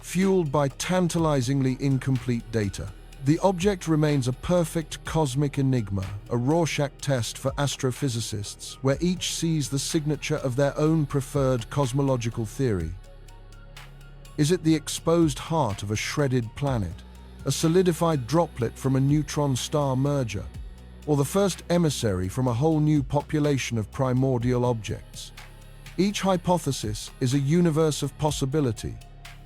fueled by tantalizingly incomplete data. The object remains a perfect cosmic enigma, a Rorschach test for astrophysicists, where each sees the signature of their own preferred cosmological theory. Is it the exposed heart of a shredded planet, a solidified droplet from a neutron star merger, or the first emissary from a whole new population of primordial objects? Each hypothesis is a universe of possibility,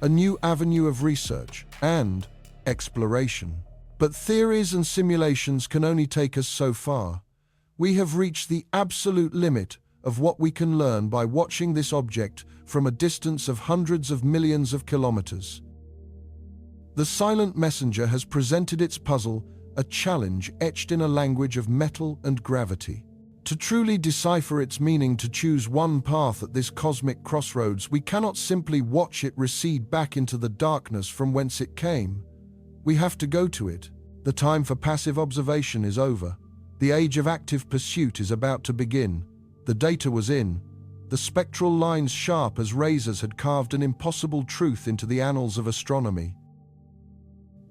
a new avenue of research and exploration. But theories and simulations can only take us so far. We have reached the absolute limit of what we can learn by watching this object from a distance of hundreds of millions of kilometers. The silent messenger has presented its puzzle, a challenge etched in a language of metal and gravity. To truly decipher its meaning, to choose one path at this cosmic crossroads, we cannot simply watch it recede back into the darkness from whence it came. We have to go to it. The time for passive observation is over. The age of active pursuit is about to begin. The data was in. The spectral lines sharp as razors had carved an impossible truth into the annals of astronomy.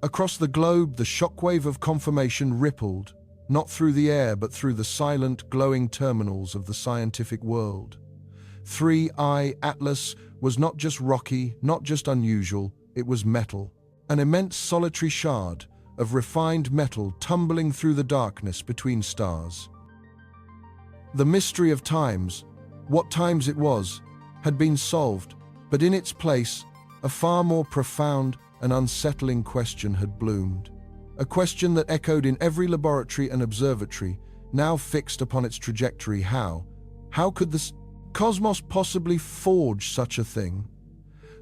Across the globe, the shockwave of confirmation rippled, not through the air but through the silent, glowing terminals of the scientific world. 3I Atlas was not just rocky, not just unusual, it was metal. An immense solitary shard of refined metal tumbling through the darkness between stars. The mystery of times, what times it was, had been solved, but in its place, a far more profound and unsettling question had bloomed. A question that echoed in every laboratory and observatory, now fixed upon its trajectory. How could the cosmos possibly forge such a thing?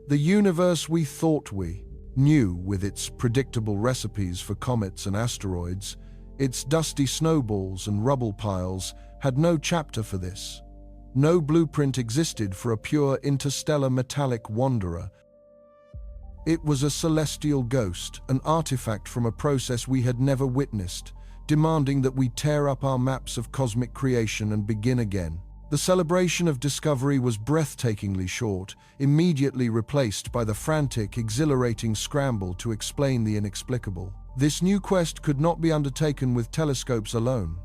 The universe we thought we knew, with its predictable recipes for comets and asteroids, its dusty snowballs and rubble piles, had no chapter for this. No blueprint existed for a pure interstellar metallic wanderer. It was a celestial ghost, an artifact from a process we had never witnessed, demanding that we tear up our maps of cosmic creation and begin again. The celebration of discovery was breathtakingly short, immediately replaced by the frantic, exhilarating scramble to explain the inexplicable. This new quest could not be undertaken with telescopes alone.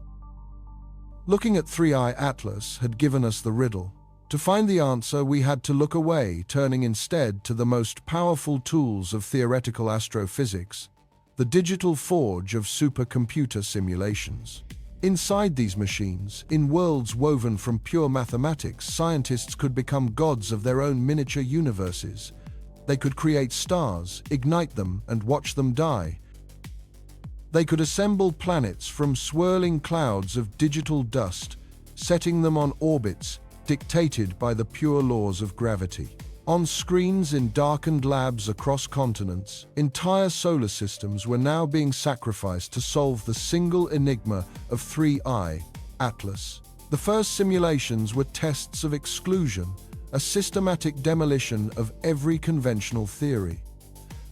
Looking at 3I Atlas had given us the riddle. To find the answer, we had to look away, turning instead to the most powerful tools of theoretical astrophysics, the digital forge of supercomputer simulations. Inside these machines, in worlds woven from pure mathematics, scientists could become gods of their own miniature universes. They could create stars, ignite them, and watch them die. They could assemble planets from swirling clouds of digital dust, setting them on orbits dictated by the pure laws of gravity. On screens in darkened labs across continents, entire solar systems were now being sacrificed to solve the single enigma of 3I Atlas. The first simulations were tests of exclusion, a systematic demolition of every conventional theory.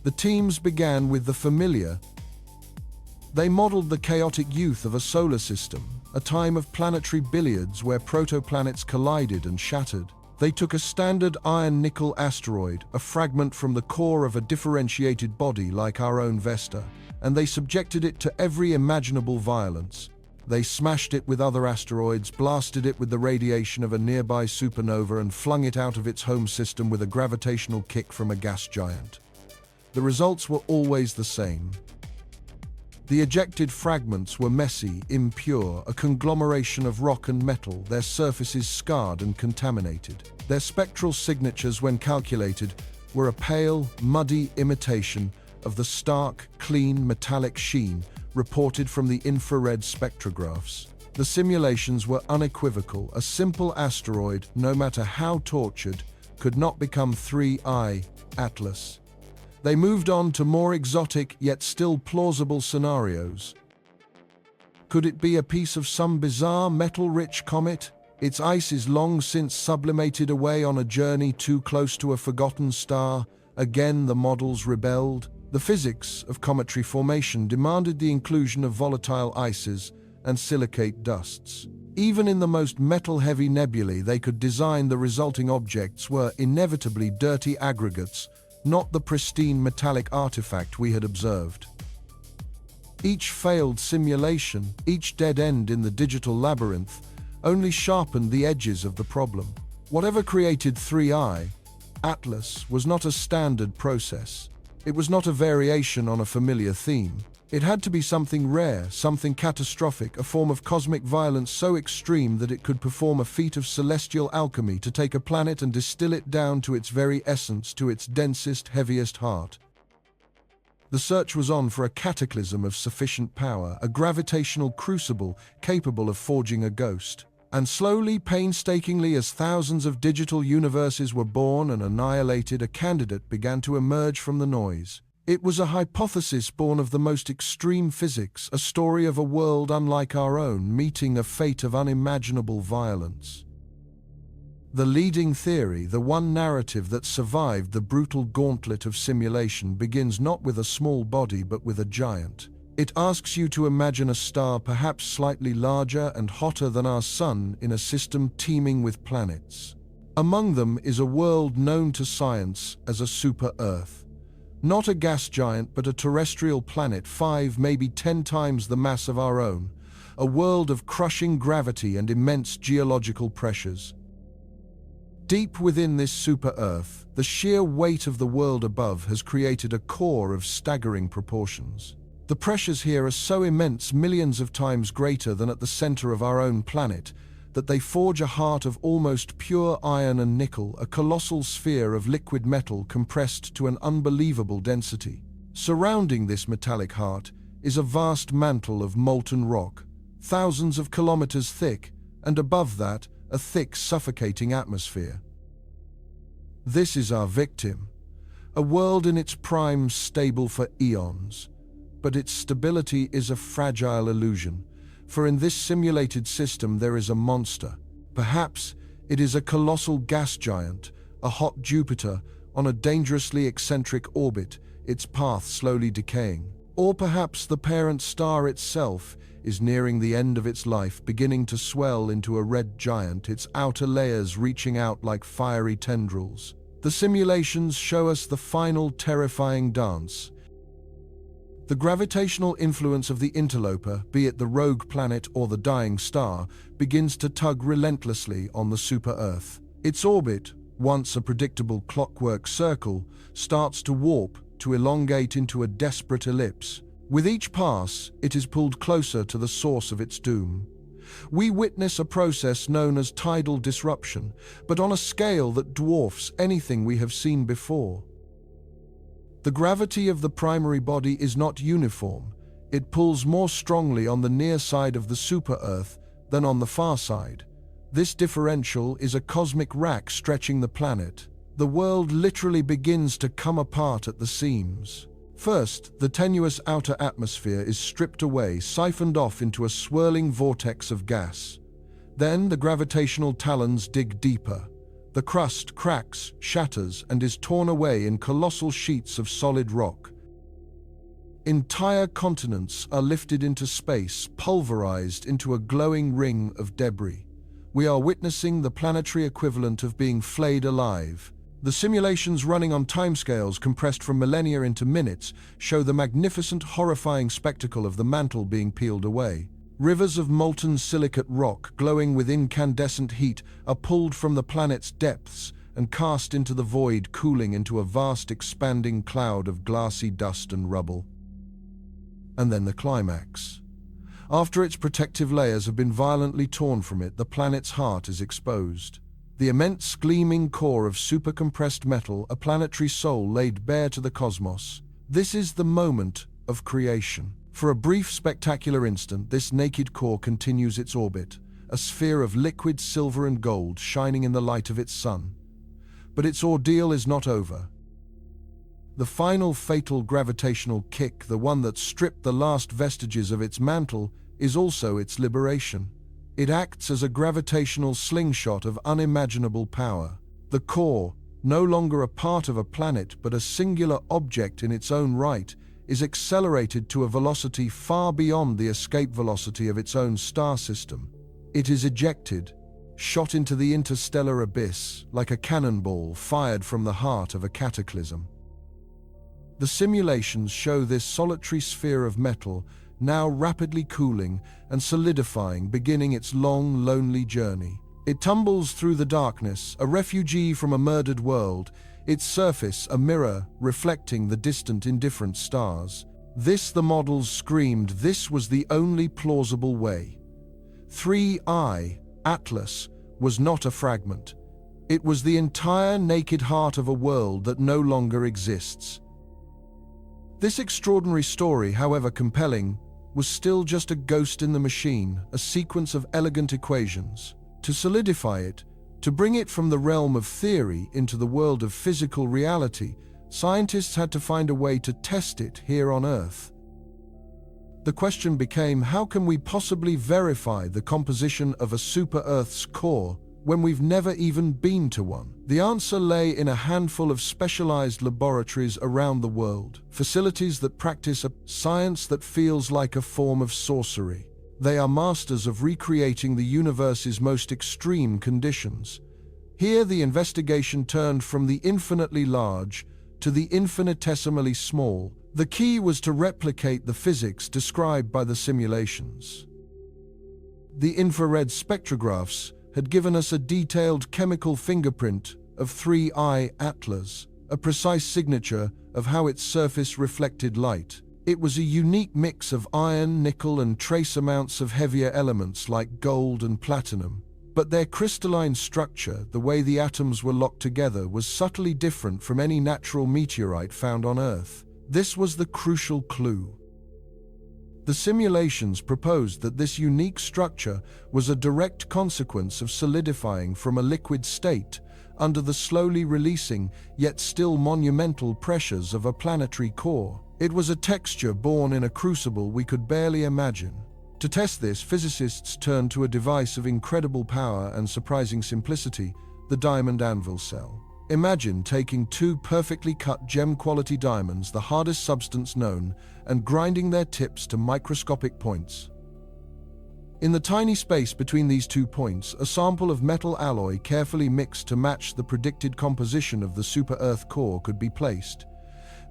The teams began with the familiar. They modeled the chaotic youth of a solar system, a time of planetary billiards where protoplanets collided and shattered. They took a standard iron-nickel asteroid, a fragment from the core of a differentiated body like our own Vesta, and they subjected it to every imaginable violence. They smashed it with other asteroids, blasted it with the radiation of a nearby supernova, and flung it out of its home system with a gravitational kick from a gas giant. The results were always the same. The ejected fragments were messy, impure, a conglomeration of rock and metal, their surfaces scarred and contaminated. Their spectral signatures, when calculated, were a pale, muddy imitation of the stark, clean, metallic sheen reported from the infrared spectrographs. The simulations were unequivocal. A simple asteroid, no matter how tortured, could not become 3I Atlas. They moved on to more exotic yet still plausible scenarios. Could it be a piece of some bizarre metal-rich comet? Its ice is long since sublimated away on a journey too close to a forgotten star. Again, the models rebelled. The physics of cometary formation demanded the inclusion of volatile ices and silicate dusts. Even in the most metal-heavy nebulae they could design, the resulting objects were inevitably dirty aggregates, not the pristine metallic artifact we had observed. Each failed simulation, each dead end in the digital labyrinth, only sharpened the edges of the problem. Whatever created 3I Atlas was not a standard process. It was not a variation on a familiar theme. It had to be something rare, something catastrophic, a form of cosmic violence so extreme that it could perform a feat of celestial alchemy to take a planet and distill it down to its very essence, to its densest, heaviest heart. The search was on for a cataclysm of sufficient power, a gravitational crucible capable of forging a ghost. And slowly, painstakingly, as thousands of digital universes were born and annihilated, a candidate began to emerge from the noise. It was a hypothesis born of the most extreme physics, a story of a world unlike our own, meeting a fate of unimaginable violence. The leading theory, the one narrative that survived the brutal gauntlet of simulation, begins not with a small body but with a giant. It asks you to imagine a star perhaps slightly larger and hotter than our Sun in a system teeming with planets. Among them is a world known to science as a super-Earth. Not a gas giant, but a terrestrial planet 5, maybe 10 times the mass of our own. A world of crushing gravity and immense geological pressures. Deep within this super-Earth, the sheer weight of the world above has created a core of staggering proportions. The pressures here are so immense, millions of times greater than at the center of our own planet, that they forge a heart of almost pure iron and nickel, a colossal sphere of liquid metal compressed to an unbelievable density. Surrounding this metallic heart is a vast mantle of molten rock, thousands of kilometers thick, and above that, a thick, suffocating atmosphere. This is our victim, a world in its prime, stable for eons. But its stability is a fragile illusion, for in this simulated system there is a monster. Perhaps it is a colossal gas giant, a hot Jupiter on a dangerously eccentric orbit, its path slowly decaying. Or perhaps the parent star itself is nearing the end of its life, beginning to swell into a red giant, its outer layers reaching out like fiery tendrils. The simulations show us the final terrifying dance. The gravitational influence of the interloper, be it the rogue planet or the dying star, begins to tug relentlessly on the super-Earth. Its orbit, once a predictable clockwork circle, starts to warp, to elongate into a desperate ellipse. With each pass, it is pulled closer to the source of its doom. We witness a process known as tidal disruption, but on a scale that dwarfs anything we have seen before. The gravity of the primary body is not uniform. It pulls more strongly on the near side of the super-Earth than on the far side. This differential is a cosmic rack stretching the planet. The world literally begins to come apart at the seams. First, the tenuous outer atmosphere is stripped away, siphoned off into a swirling vortex of gas. Then the gravitational talons dig deeper. The crust cracks, shatters, and is torn away in colossal sheets of solid rock. Entire continents are lifted into space, pulverized into a glowing ring of debris. We are witnessing the planetary equivalent of being flayed alive. The simulations running on timescales compressed from millennia into minutes show the magnificent, horrifying spectacle of the mantle being peeled away. Rivers of molten silicate rock, glowing with incandescent heat, are pulled from the planet's depths and cast into the void, cooling into a vast, expanding cloud of glassy dust and rubble. And then the climax. After its protective layers have been violently torn from it, the planet's heart is exposed. The immense gleaming core of supercompressed metal, a planetary soul laid bare to the cosmos. This is the moment of creation. For a brief, spectacular instant, this naked core continues its orbit, a sphere of liquid silver and gold shining in the light of its sun. But its ordeal is not over. The final fatal gravitational kick, the one that stripped the last vestiges of its mantle, is also its liberation. It acts as a gravitational slingshot of unimaginable power. The core, no longer a part of a planet but a singular object in its own right, is accelerated to a velocity far beyond the escape velocity of its own star system. It is ejected, shot into the interstellar abyss, like a cannonball fired from the heart of a cataclysm. The simulations show this solitary sphere of metal now rapidly cooling and solidifying, beginning its long, lonely journey. It tumbles through the darkness, a refugee from a murdered world, its surface a mirror reflecting the distant, indifferent stars. This, the models screamed, this was the only plausible way. 3I, Atlas, was not a fragment. It was the entire naked heart of a world that no longer exists. This extraordinary story, however compelling, was still just a ghost in the machine, a sequence of elegant equations. To solidify it, to bring it from the realm of theory into the world of physical reality, scientists had to find a way to test it here on Earth. The question became, how can we possibly verify the composition of a super-Earth's core when we've never even been to one? The answer lay in a handful of specialized laboratories around the world, facilities that practice a science that feels like a form of sorcery. They are masters of recreating the universe's most extreme conditions. Here the investigation turned from the infinitely large to the infinitesimally small. The key was to replicate the physics described by the simulations. The infrared spectrographs had given us a detailed chemical fingerprint of 3I Atlas, a precise signature of how its surface reflected light. It was a unique mix of iron, nickel, and trace amounts of heavier elements like gold and platinum. But their crystalline structure, the way the atoms were locked together, was subtly different from any natural meteorite found on Earth. This was the crucial clue. The simulations proposed that this unique structure was a direct consequence of solidifying from a liquid state under the slowly releasing, yet still monumental pressures of a planetary core. It was a texture born in a crucible we could barely imagine. To test this, physicists turned to a device of incredible power and surprising simplicity, the diamond anvil cell. Imagine taking two perfectly cut gem-quality diamonds, the hardest substance known, and grinding their tips to microscopic points. In the tiny space between these 2 points, a sample of metal alloy carefully mixed to match the predicted composition of the super-Earth core could be placed.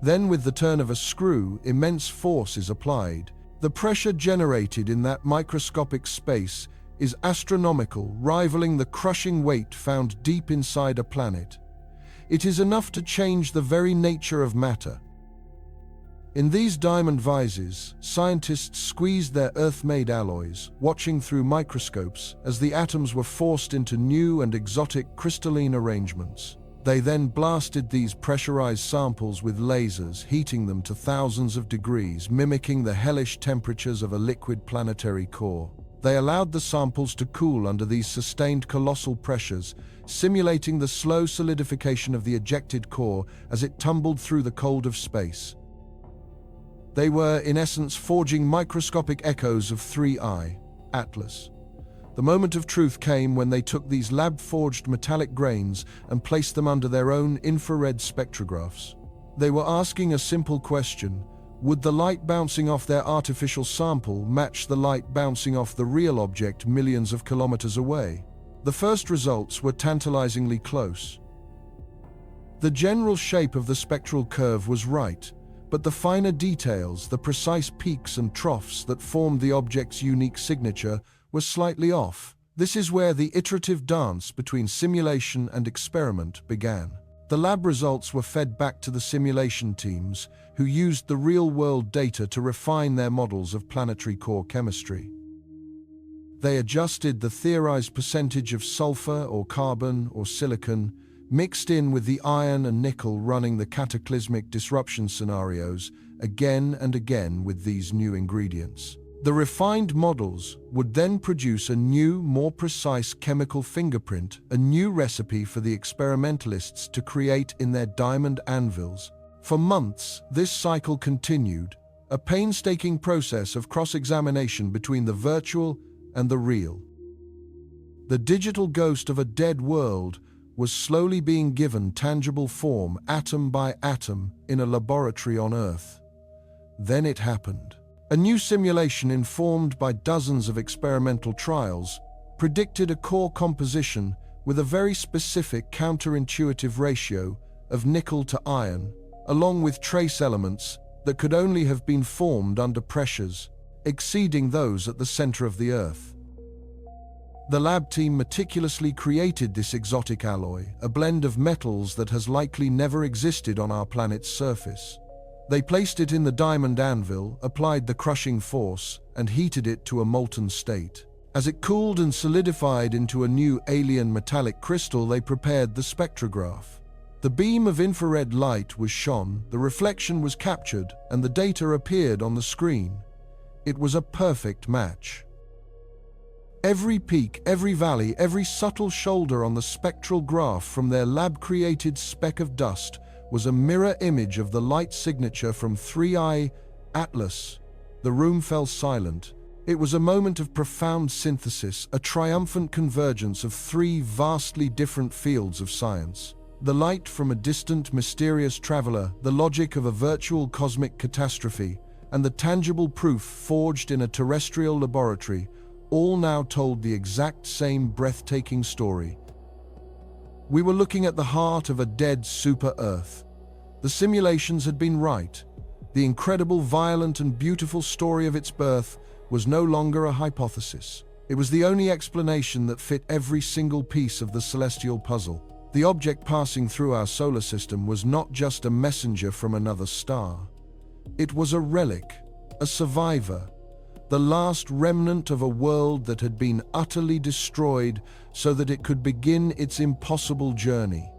Then, with the turn of a screw, immense force is applied. The pressure generated in that microscopic space is astronomical, rivaling the crushing weight found deep inside a planet. It is enough to change the very nature of matter. In these diamond vises, scientists squeezed their Earth-made alloys, watching through microscopes as the atoms were forced into new and exotic crystalline arrangements. They then blasted these pressurized samples with lasers, heating them to thousands of degrees, mimicking the hellish temperatures of a liquid planetary core. They allowed the samples to cool under these sustained colossal pressures, simulating the slow solidification of the ejected core as it tumbled through the cold of space. They were, in essence, forging microscopic echoes of 3I, Atlas. The moment of truth came when they took these lab-forged metallic grains and placed them under their own infrared spectrographs. They were asking a simple question: Would the light bouncing off their artificial sample match the light bouncing off the real object millions of kilometers away? The first results were tantalizingly close. The general shape of the spectral curve was right, but the finer details, the precise peaks and troughs that formed the object's unique signature, were slightly off. This is where the iterative dance between simulation and experiment began. The lab results were fed back to the simulation teams, who used the real-world data to refine their models of planetary core chemistry. They adjusted the theorized percentage of sulfur or carbon or silicon, mixed in with the iron and nickel, running the cataclysmic disruption scenarios again and again with these new ingredients. The refined models would then produce a new, more precise chemical fingerprint, a new recipe for the experimentalists to create in their diamond anvils. For months, this cycle continued, a painstaking process of cross-examination between the virtual and the real. The digital ghost of a dead world was slowly being given tangible form, atom by atom, in a laboratory on Earth. Then it happened. A new simulation, informed by dozens of experimental trials, predicted a core composition with a very specific counterintuitive ratio of nickel to iron, along with trace elements that could only have been formed under pressures exceeding those at the center of the Earth. The lab team meticulously created this exotic alloy, a blend of metals that has likely never existed on our planet's surface. They placed it in the diamond anvil, applied the crushing force, and heated it to a molten state. As it cooled and solidified into a new alien metallic crystal, they prepared the spectrograph. The beam of infrared light was shone, the reflection was captured, and the data appeared on the screen. It was a perfect match. Every peak, every valley, every subtle shoulder on the spectral graph from their lab-created speck of dust was a mirror image of the light signature from 3I Atlas. The room fell silent. It was a moment of profound synthesis, a triumphant convergence of three vastly different fields of science. The light from a distant, mysterious traveler, the logic of a virtual cosmic catastrophe, and the tangible proof forged in a terrestrial laboratory, all now told the exact same breathtaking story. We were looking at the heart of a dead super-Earth. The simulations had been right. The incredible, violent, and beautiful story of its birth was no longer a hypothesis. It was the only explanation that fit every single piece of the celestial puzzle. The object passing through our solar system was not just a messenger from another star. It was a relic, a survivor, the last remnant of a world that had been utterly destroyed so that it could begin its impossible journey.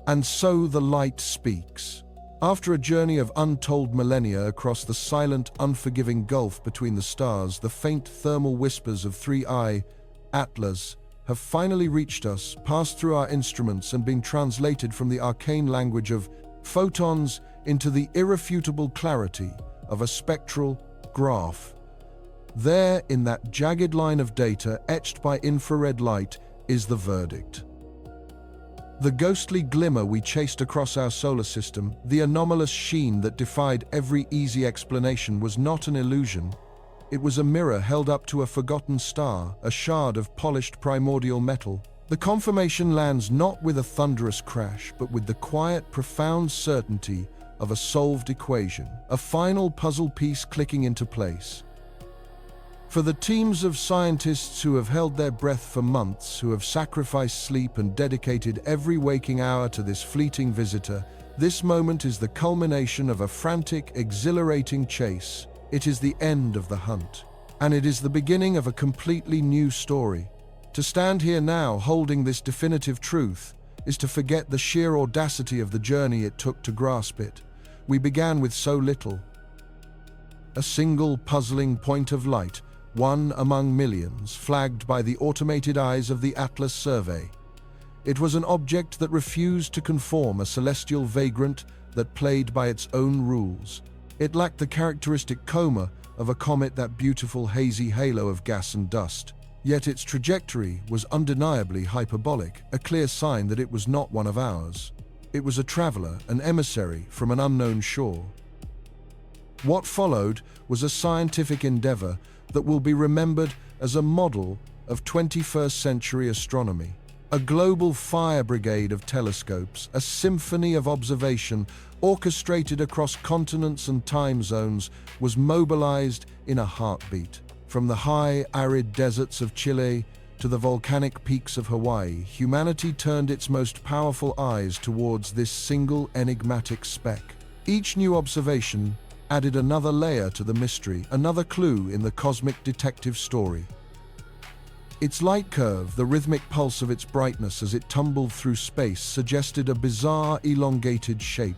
And so the light speaks. After a journey of untold millennia across the silent, unforgiving gulf between the stars, the faint thermal whispers of 3I Atlas have finally reached us, passed through our instruments, and been translated from the arcane language of photons into the irrefutable clarity of a spectral graph. There, in that jagged line of data etched by infrared light, is the verdict. The ghostly glimmer we chased across our solar system, the anomalous sheen that defied every easy explanation, was not an illusion. It was a mirror held up to a forgotten star, a shard of polished primordial metal. The confirmation lands not with a thunderous crash, but with the quiet, profound certainty of a solved equation, a final puzzle piece clicking into place. For the teams of scientists who have held their breath for months, who have sacrificed sleep and dedicated every waking hour to this fleeting visitor, this moment is the culmination of a frantic, exhilarating chase. It is the end of the hunt, and it is the beginning of a completely new story. To stand here now, holding this definitive truth, is to forget the sheer audacity of the journey it took to grasp it. We began with so little. A single puzzling point of light, one among millions, flagged by the automated eyes of the Atlas survey. It was an object that refused to conform, a celestial vagrant that played by its own rules. It lacked the characteristic coma of a comet, that beautiful hazy halo of gas and dust. Yet its trajectory was undeniably hyperbolic, a clear sign that it was not one of ours. It was a traveler, an emissary from an unknown shore. What followed was a scientific endeavor that will be remembered as a model of 21st century astronomy. A global fire brigade of telescopes, a symphony of observation orchestrated across continents and time zones, was mobilized in a heartbeat. From the high, arid deserts of Chile to the volcanic peaks of Hawaii, humanity turned its most powerful eyes towards this single enigmatic speck. Each new observation added another layer to the mystery, another clue in the cosmic detective story. Its light curve, the rhythmic pulse of its brightness as it tumbled through space, suggested a bizarre, elongated shape.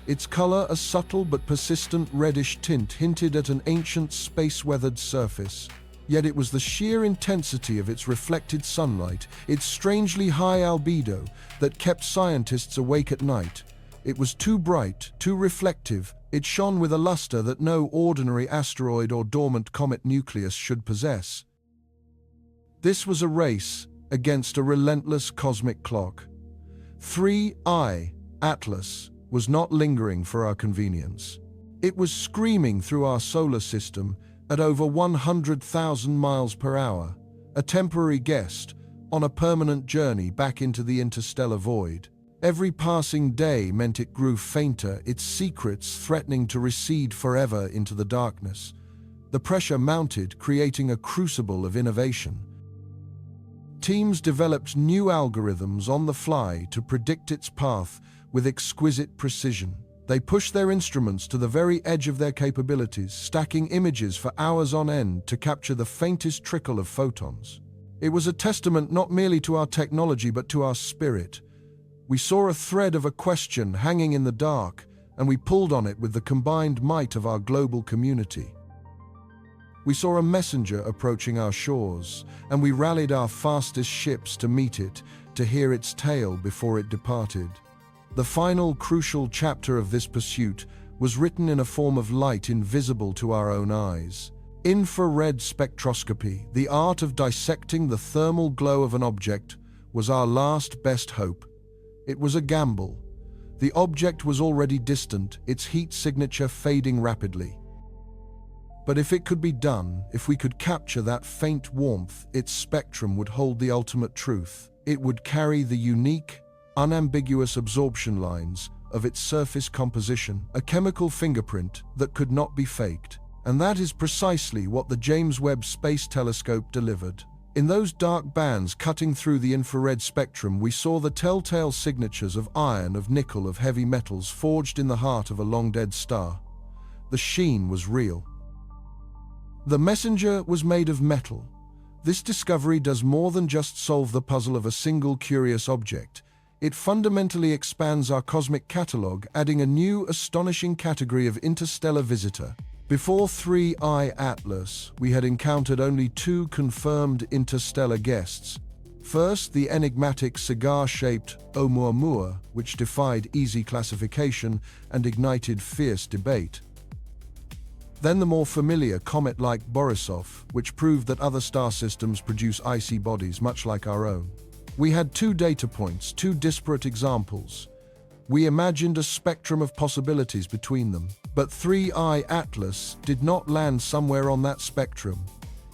Its color, a subtle but persistent reddish tint, hinted at an ancient space-weathered surface. Yet it was the sheer intensity of its reflected sunlight, its strangely high albedo, that kept scientists awake at night. It was too bright, too reflective. It shone with a luster that no ordinary asteroid or dormant comet nucleus should possess. This was a race against a relentless cosmic clock. 3I, Atlas, was not lingering for our convenience. It was screaming through our solar system at over 100,000 miles per hour, a temporary guest on a permanent journey back into the interstellar void. Every passing day meant it grew fainter, its secrets threatening to recede forever into the darkness. The pressure mounted, creating a crucible of innovation. Teams developed new algorithms on the fly to predict its path with exquisite precision. They pushed their instruments to the very edge of their capabilities, stacking images for hours on end to capture the faintest trickle of photons. It was a testament not merely to our technology but to our spirit. We saw a thread of a question hanging in the dark, and we pulled on it with the combined might of our global community. We saw a messenger approaching our shores, and we rallied our fastest ships to meet it, to hear its tale before it departed. The final crucial chapter of this pursuit was written in a form of light invisible to our own eyes. Infrared spectroscopy, the art of dissecting the thermal glow of an object, was our last best hope. It was a gamble. The object was already distant, its heat signature fading rapidly. But if it could be done, if we could capture that faint warmth, its spectrum would hold the ultimate truth. It would carry the unique, unambiguous absorption lines of its surface composition, a chemical fingerprint that could not be faked. And that is precisely what the James Webb Space Telescope delivered. In those dark bands cutting through the infrared spectrum, we saw the telltale signatures of iron, of nickel, of heavy metals forged in the heart of a long-dead star. The sheen was real. The messenger was made of metal. This discovery does more than just solve the puzzle of a single curious object. It fundamentally expands our cosmic catalogue, adding a new, astonishing category of interstellar visitor. Before 3I Atlas, we had encountered only two confirmed interstellar guests. First, the enigmatic cigar-shaped Oumuamua, which defied easy classification and ignited fierce debate. Then the more familiar comet-like Borisov, which proved that other star systems produce icy bodies much like our own. We had two data points, two disparate examples. We imagined a spectrum of possibilities between them, but 3I Atlas did not land somewhere on that spectrum.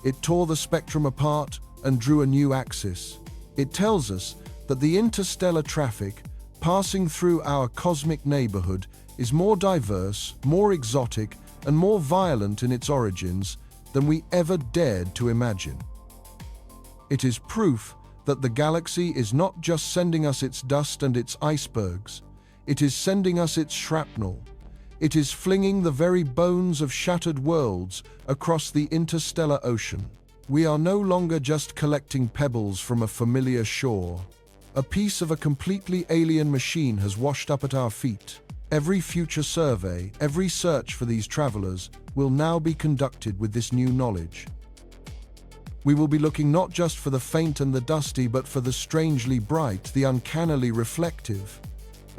It tore the spectrum apart and drew a new axis. It tells us that the interstellar traffic passing through our cosmic neighborhood is more diverse, more exotic, and more violent in its origins than we ever dared to imagine. It is proof that the galaxy is not just sending us its dust and its icebergs, it is sending us its shrapnel. It is flinging the very bones of shattered worlds across the interstellar ocean. We are no longer just collecting pebbles from a familiar shore. A piece of a completely alien machine has washed up at our feet. Every future survey, every search for these travelers will now be conducted with this new knowledge. We will be looking not just for the faint and the dusty, but for the strangely bright, the uncannily reflective.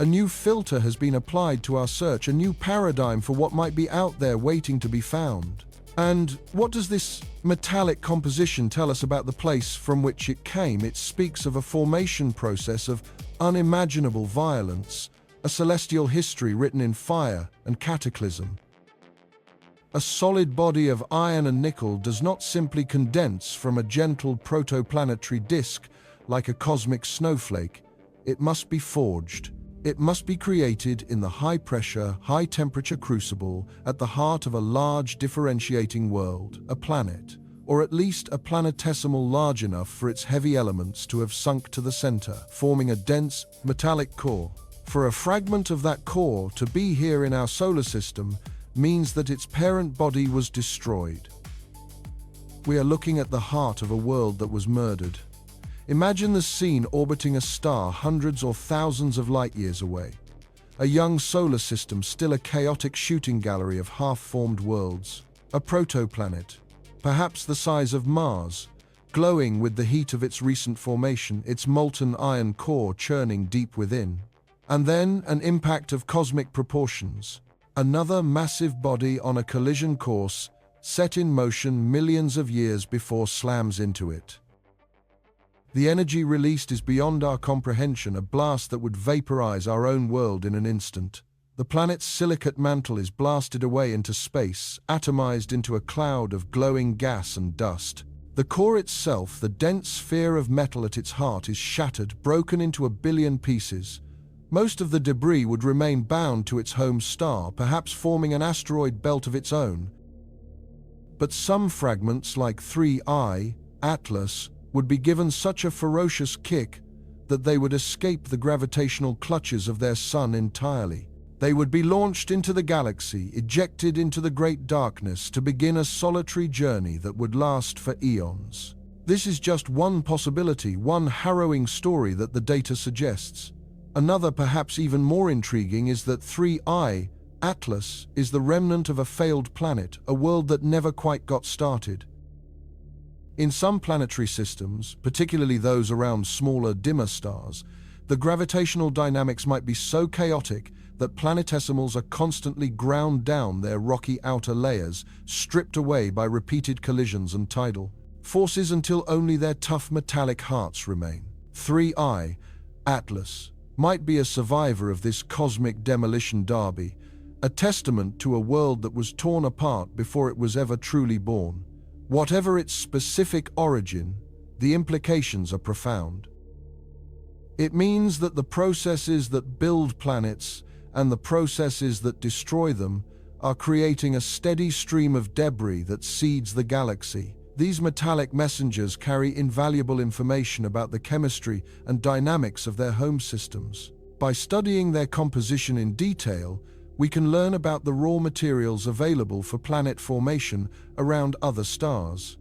A new filter has been applied to our search, a new paradigm for what might be out there waiting to be found. And what does this metallic composition tell us about the place from which it came? It speaks of a formation process of unimaginable violence, a celestial history written in fire and cataclysm. A solid body of iron and nickel does not simply condense from a gentle protoplanetary disk like a cosmic snowflake. It must be forged. It must be created in the high-pressure, high-temperature crucible at the heart of a large differentiating world, a planet, or at least a planetesimal large enough for its heavy elements to have sunk to the center, forming a dense, metallic core. For a fragment of that core to be here in our solar system means that its parent body was destroyed. We are looking at the heart of a world that was murdered. Imagine the scene orbiting a star hundreds or thousands of light years away. A young solar system, still a chaotic shooting gallery of half-formed worlds. A protoplanet, perhaps the size of Mars, glowing with the heat of its recent formation, its molten iron core churning deep within. And then an impact of cosmic proportions. Another massive body on a collision course, set in motion millions of years before slams into it. The energy released is beyond our comprehension, a blast that would vaporize our own world in an instant. The planet's silicate mantle is blasted away into space, atomized into a cloud of glowing gas and dust. The core itself, the dense sphere of metal at its heart, is shattered, broken into a billion pieces. Most of the debris would remain bound to its home star, perhaps forming an asteroid belt of its own. But some fragments, like 3I, Atlas, would be given such a ferocious kick that they would escape the gravitational clutches of their sun entirely. They would be launched into the galaxy, ejected into the great darkness, to begin a solitary journey that would last for eons. This is just one possibility, one harrowing story that the data suggests. Another, perhaps even more intriguing, is that 3I, Atlas, is the remnant of a failed planet, a world that never quite got started. In some planetary systems, particularly those around smaller, dimmer stars, the gravitational dynamics might be so chaotic that planetesimals are constantly ground down, their rocky outer layers stripped away by repeated collisions and tidal forces until only their tough metallic hearts remain. 3I, Atlas, might be a survivor of this cosmic demolition derby, a testament to a world that was torn apart before it was ever truly born. Whatever its specific origin, the implications are profound. It means that the processes that build planets and the processes that destroy them are creating a steady stream of debris that seeds the galaxy. These metallic messengers carry invaluable information about the chemistry and dynamics of their home systems. By studying their composition in detail, we can learn about the raw materials available for planet formation around other stars.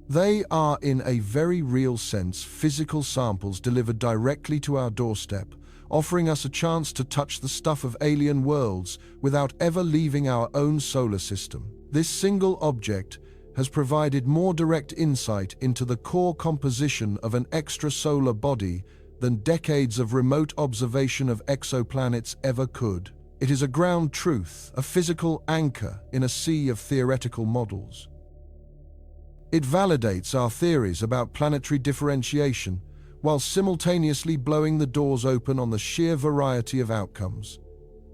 They are, in a very real sense, physical samples delivered directly to our doorstep, offering us a chance to touch the stuff of alien worlds without ever leaving our own solar system. This single object has provided more direct insight into the core composition of an extrasolar body than decades of remote observation of exoplanets ever could. It is a ground truth, a physical anchor in a sea of theoretical models. It validates our theories about planetary differentiation, while simultaneously blowing the doors open on the sheer variety of outcomes.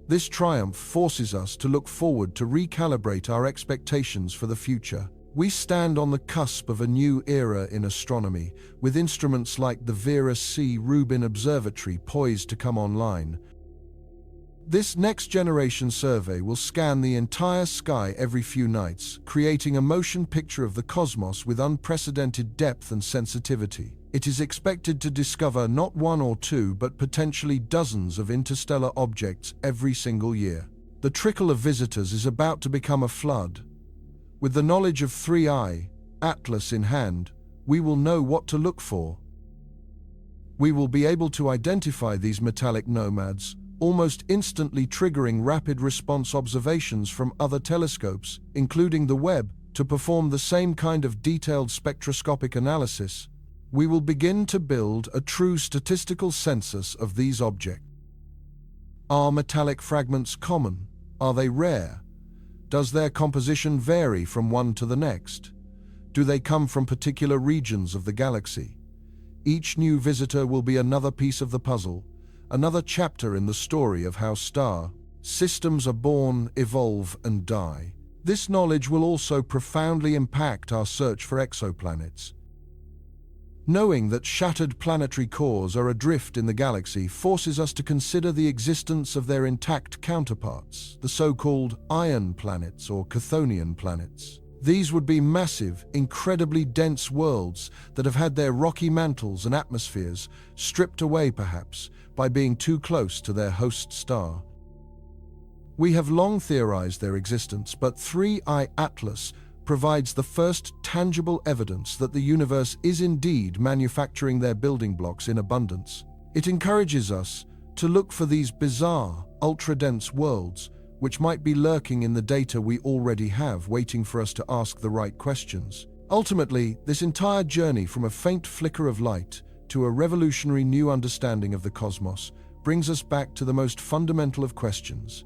This triumph forces us to look forward, to recalibrate our expectations for the future. We stand on the cusp of a new era in astronomy, with instruments like the Vera C. Rubin Observatory poised to come online. This next-generation survey will scan the entire sky every few nights, creating a motion picture of the cosmos with unprecedented depth and sensitivity. It is expected to discover not one or two, but potentially dozens of interstellar objects every single year. The trickle of visitors is about to become a flood. With the knowledge of 3I, Atlas in hand, we will know what to look for. We will be able to identify these metallic nomads, almost instantly triggering rapid response observations from other telescopes, including the Webb, to perform the same kind of detailed spectroscopic analysis. We will begin to build a true statistical census of these objects. Are metallic fragments common? Are they rare? Does their composition vary from one to the next? Do they come from particular regions of the galaxy? Each new visitor will be another piece of the puzzle, another chapter in the story of how star systems are born, evolve, and die. This knowledge will also profoundly impact our search for exoplanets. Knowing that shattered planetary cores are adrift in the galaxy forces us to consider the existence of their intact counterparts, the so-called iron planets or Chthonian planets. These would be massive, incredibly dense worlds that have had their rocky mantles and atmospheres stripped away perhaps by being too close to their host star. We have long theorized their existence, but 3I Atlas provides the first tangible evidence that the universe is indeed manufacturing their building blocks in abundance. It encourages us to look for these bizarre, ultra-dense worlds, which might be lurking in the data we already have, waiting for us to ask the right questions. Ultimately, this entire journey from a faint flicker of light to a revolutionary new understanding of the cosmos brings us back to the most fundamental of questions.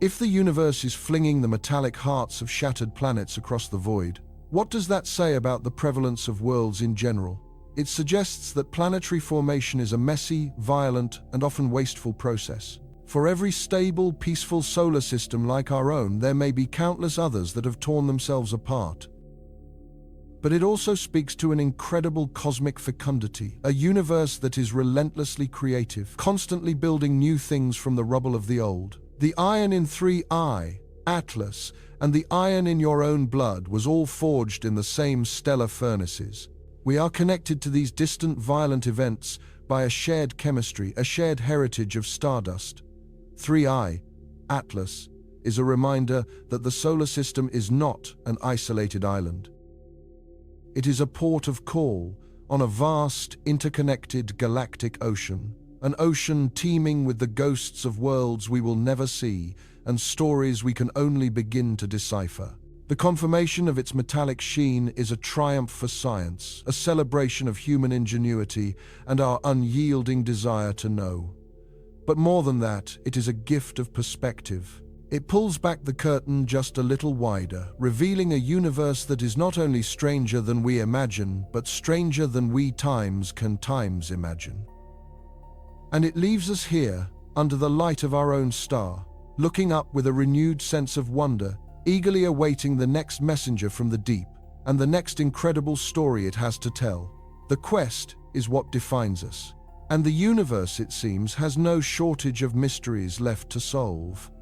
If the universe is flinging the metallic hearts of shattered planets across the void, what does that say about the prevalence of worlds in general? It suggests that planetary formation is a messy, violent, and often wasteful process. For every stable, peaceful solar system like our own, there may be countless others that have torn themselves apart. But it also speaks to an incredible cosmic fecundity, a universe that is relentlessly creative, constantly building new things from the rubble of the old. The iron in 3I Atlas and the iron in your own blood was all forged in the same stellar furnaces. We are connected to these distant violent events by a shared chemistry, a shared heritage of stardust. 3I Atlas is a reminder that the solar system is not an isolated island. It is a port of call on a vast, interconnected galactic ocean. An ocean teeming with the ghosts of worlds we will never see and stories we can only begin to decipher. The confirmation of its metallic sheen is a triumph for science, a celebration of human ingenuity and our unyielding desire to know. But more than that, it is a gift of perspective. It pulls back the curtain just a little wider, revealing a universe that is not only stranger than we imagine, but stranger than we can imagine. And it leaves us here, under the light of our own star, looking up with a renewed sense of wonder, eagerly awaiting the next messenger from the deep, and the next incredible story it has to tell. The quest is what defines us, and the universe, it seems, has no shortage of mysteries left to solve.